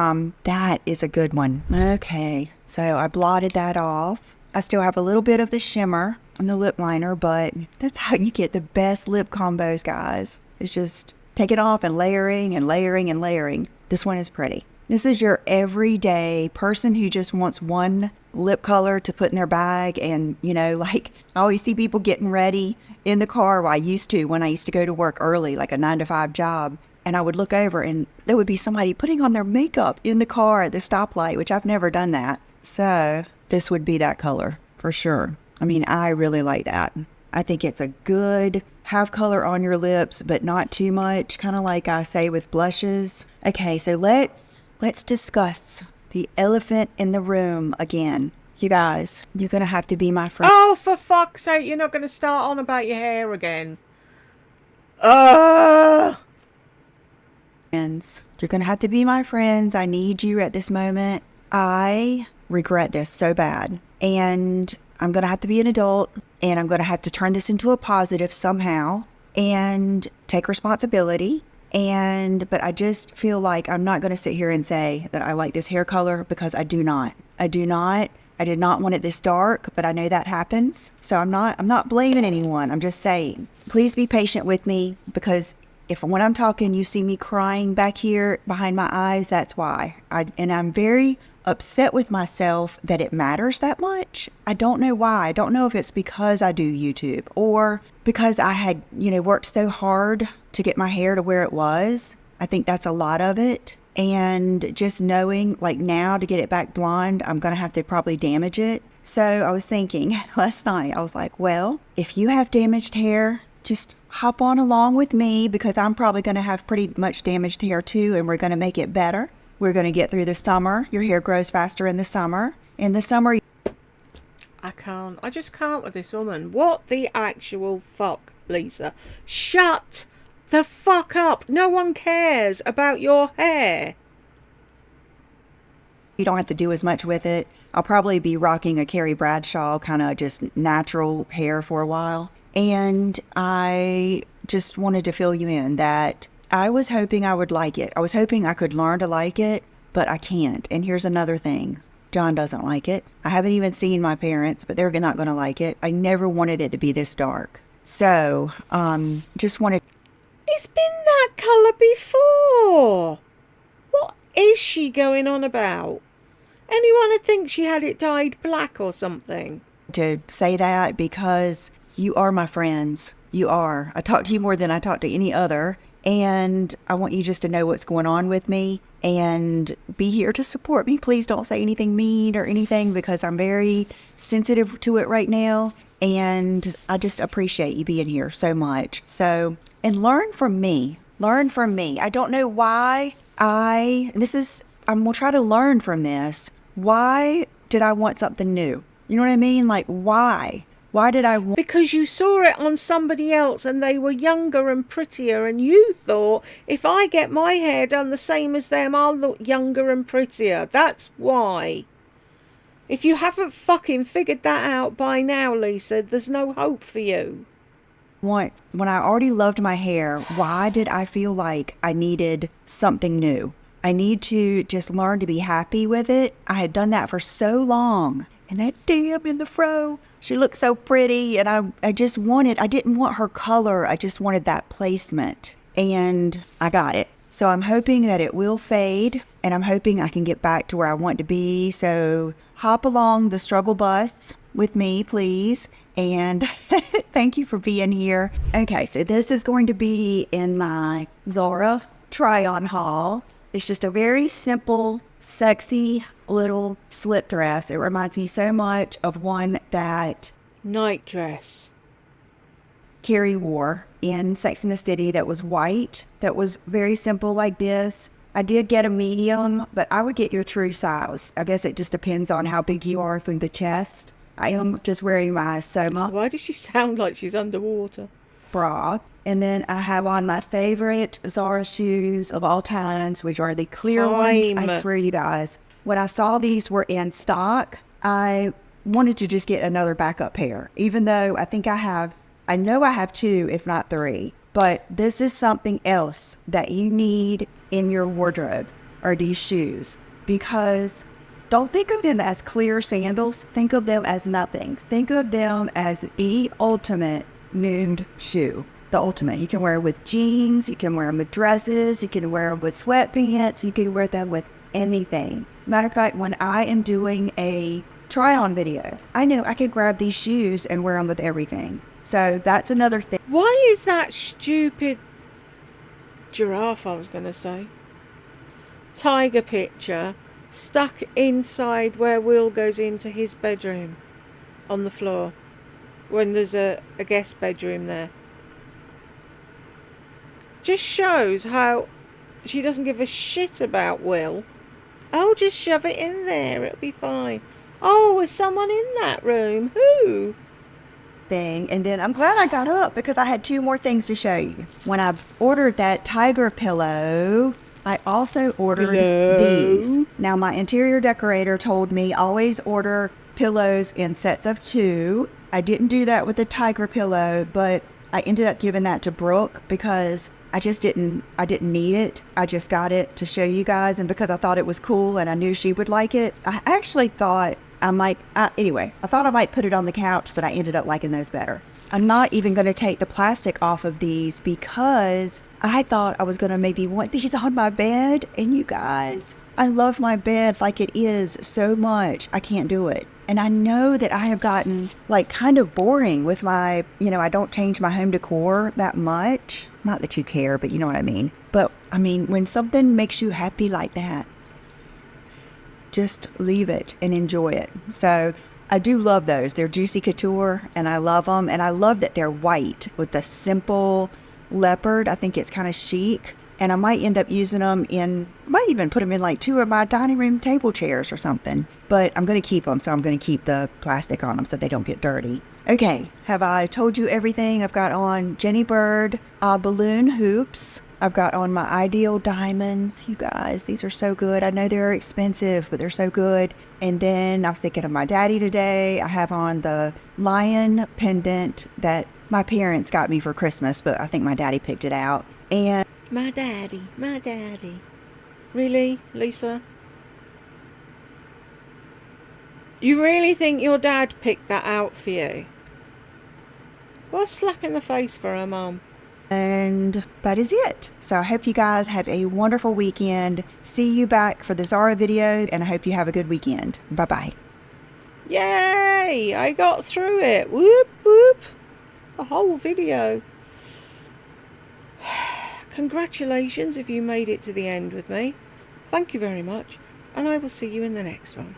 Speaker 2: that is a good one. Okay, so I blotted that off. I still have a little bit of the shimmer on the lip liner, but that's how you get the best lip combos, guys. It's just take it off and layering and layering and layering. This one is pretty. This is your everyday person who just wants one lip color to put in their bag. And, you know, like I always see people getting ready in the car. Well, I used to when I used to go to work early, like a 9-to-5 job. And I would look over and there would be somebody putting on their makeup in the car at the stoplight, which I've never done that. So this would be that color for sure. I mean, I really like that. I think it's a good have color on your lips, but not too much, kind of like I say with blushes. Okay, so let's discuss the elephant in the room again. You guys, you're going to have to be my friend.
Speaker 1: Oh, for fuck's sake, you're not going to start on about your hair again. Ugh!
Speaker 2: You're going to have to be my friends. I need you at this moment. I regret this so bad. And I'm going to have to be an adult. And I'm going to have to turn this into a positive somehow. And take responsibility. But I just feel like I'm not going to sit here and say that I like this hair color because I do not. I do not. I did not want it this dark, but I know that happens. So I'm not blaming anyone. I'm just saying, please be patient with me because if when I'm talking, you see me crying back here behind my eyes, that's why. I'm very upset with myself that it matters that much. I don't know why. I don't know if it's because I do YouTube or because I had, worked so hard to get my hair to where it was. I think that's a lot of it. And just knowing like now to get it back blonde, I'm going to have to probably damage it. So I was thinking last night, I was like, well, if you have damaged hair, just hop on along with me because I'm probably going to have pretty much damaged hair too. And we're going to make it better. We're going to get through the summer. Your hair grows faster in the summer. In the summer.
Speaker 1: I can't. I just can't with this woman. What the actual fuck, Lisa? Shut the fuck up. No one cares about your hair.
Speaker 2: You don't have to do as much with it. I'll probably be rocking a Carrie Bradshaw kind of just natural hair for a while. And I just wanted to fill you in that I was hoping I would like it. I was hoping I could learn to like it, but I can't. And here's another thing. John doesn't like it. I haven't even seen my parents, but they're not going to like it. I never wanted it to be this dark. So, just wanted...
Speaker 1: It's been that colour before. What is she going on about? Anyone would think she had it dyed black or something.
Speaker 2: To say that because you are my friends. You are. I talk to you more than I talk to any other. And I want you just to know what's going on with me and be here to support me. Please don't say anything mean or anything because I'm very sensitive to it right now. And I just appreciate you being here so much. So, and learn from me. Learn from me. I don't know why I'm going to try to learn from this. Why did I want something new? You know what I mean? Like, why? Why did I want...
Speaker 1: Because you saw it on somebody else and they were younger and prettier and you thought, if I get my hair done the same as them, I'll look younger and prettier. That's why. If you haven't fucking figured that out by now, Lisa, there's no hope for you.
Speaker 2: When I already loved my hair, why did I feel like I needed something new? I need to just learn to be happy with it. I had done that for so long. And that damn in the fro, she looked so pretty. And I didn't want her color. I just wanted that placement. And I got it. So I'm hoping that it will fade. And I'm hoping I can get back to where I want to be. So hop along the struggle bus with me, please. And thank you for being here. Okay, so this is going to be in my Zara try-on haul. It's just a very simple, sexy little slip dress. It reminds me so much of one that
Speaker 1: night dress
Speaker 2: Carrie wore in Sex and the City that was white, that was very simple like this. I did get a medium, but I would get your true size. I guess it just depends on how big you are through the chest. I am just wearing my Soma.
Speaker 1: Why does she sound like she's underwater?
Speaker 2: Bra. And then I have on my favorite Zara shoes of all times, which are the clear ones. I swear you guys, when I saw these were in stock, I wanted to just get another backup pair. Even though I think I have I know I have two, if not three, but this is something else that you need in your wardrobe are these shoes, because don't think of them as clear sandals. Think of them as nothing. Think of them as the ultimate nude shoe. The ultimate. You can wear it with jeans, you can wear them with dresses, you can wear them with sweatpants, you can wear them with anything. Matter of fact, when I am doing a try-on video, I know I could grab these shoes and wear them with everything. So that's another thing.
Speaker 1: Why is that stupid giraffe, I was going to say, tiger picture stuck inside where Will goes into his bedroom on the floor when there's a guest bedroom there? Just shows how she doesn't give a shit about Will. Oh, just shove it in there, it'll be fine. Oh, is someone in that room? Who?
Speaker 2: Thing. And then I'm glad I got up because I had two more things to show you. When I ordered that tiger pillow, I also ordered these. Now, my interior decorator told me always order pillows in sets of 2. I didn't do that with the tiger pillow, but I ended up giving that to Brooke because I didn't need it. I just got it to show you guys, and because I thought it was cool and I knew she would like it. I actually thought I thought I might put it on the couch, but I ended up liking those better. I'm not even going to take the plastic off of these because I thought I was going to maybe want these on my bed, and you guys, I love my bed like it is so much. I can't do it. And I know that I have gotten like kind of boring with my, I don't change my home decor that much. Not that you care, but you know what I mean. But I mean, when something makes you happy like that, just leave it and enjoy it. So I do love those. They're Juicy Couture and I love them. And I love that they're white with the simple leopard. I think it's kind of chic. And I might end up using them might even put them in like 2 of my dining room table chairs or something. But I'm going to keep them, so I'm going to keep the plastic on them so they don't get dirty. Okay, have I told you everything? I've got on Jenny Bird balloon hoops. I've got on my Ideal diamonds. You guys, these are so good. I know they're expensive, but they're so good. And then I was thinking of my daddy today. I have on the lion pendant that my parents got me for Christmas, but I think my daddy picked it out. And
Speaker 1: My daddy. Really, Lisa? You really think your dad picked that out for you? What a slap in the face for her mum.
Speaker 2: And that is it. So I hope you guys have a wonderful weekend. See you back for the Zara video, and I hope you have a good weekend. Bye-bye.
Speaker 1: Yay! I got through it. Whoop, whoop. A whole video. Congratulations if you made it to the end with me. Thank you very much, and I will see you in the next one.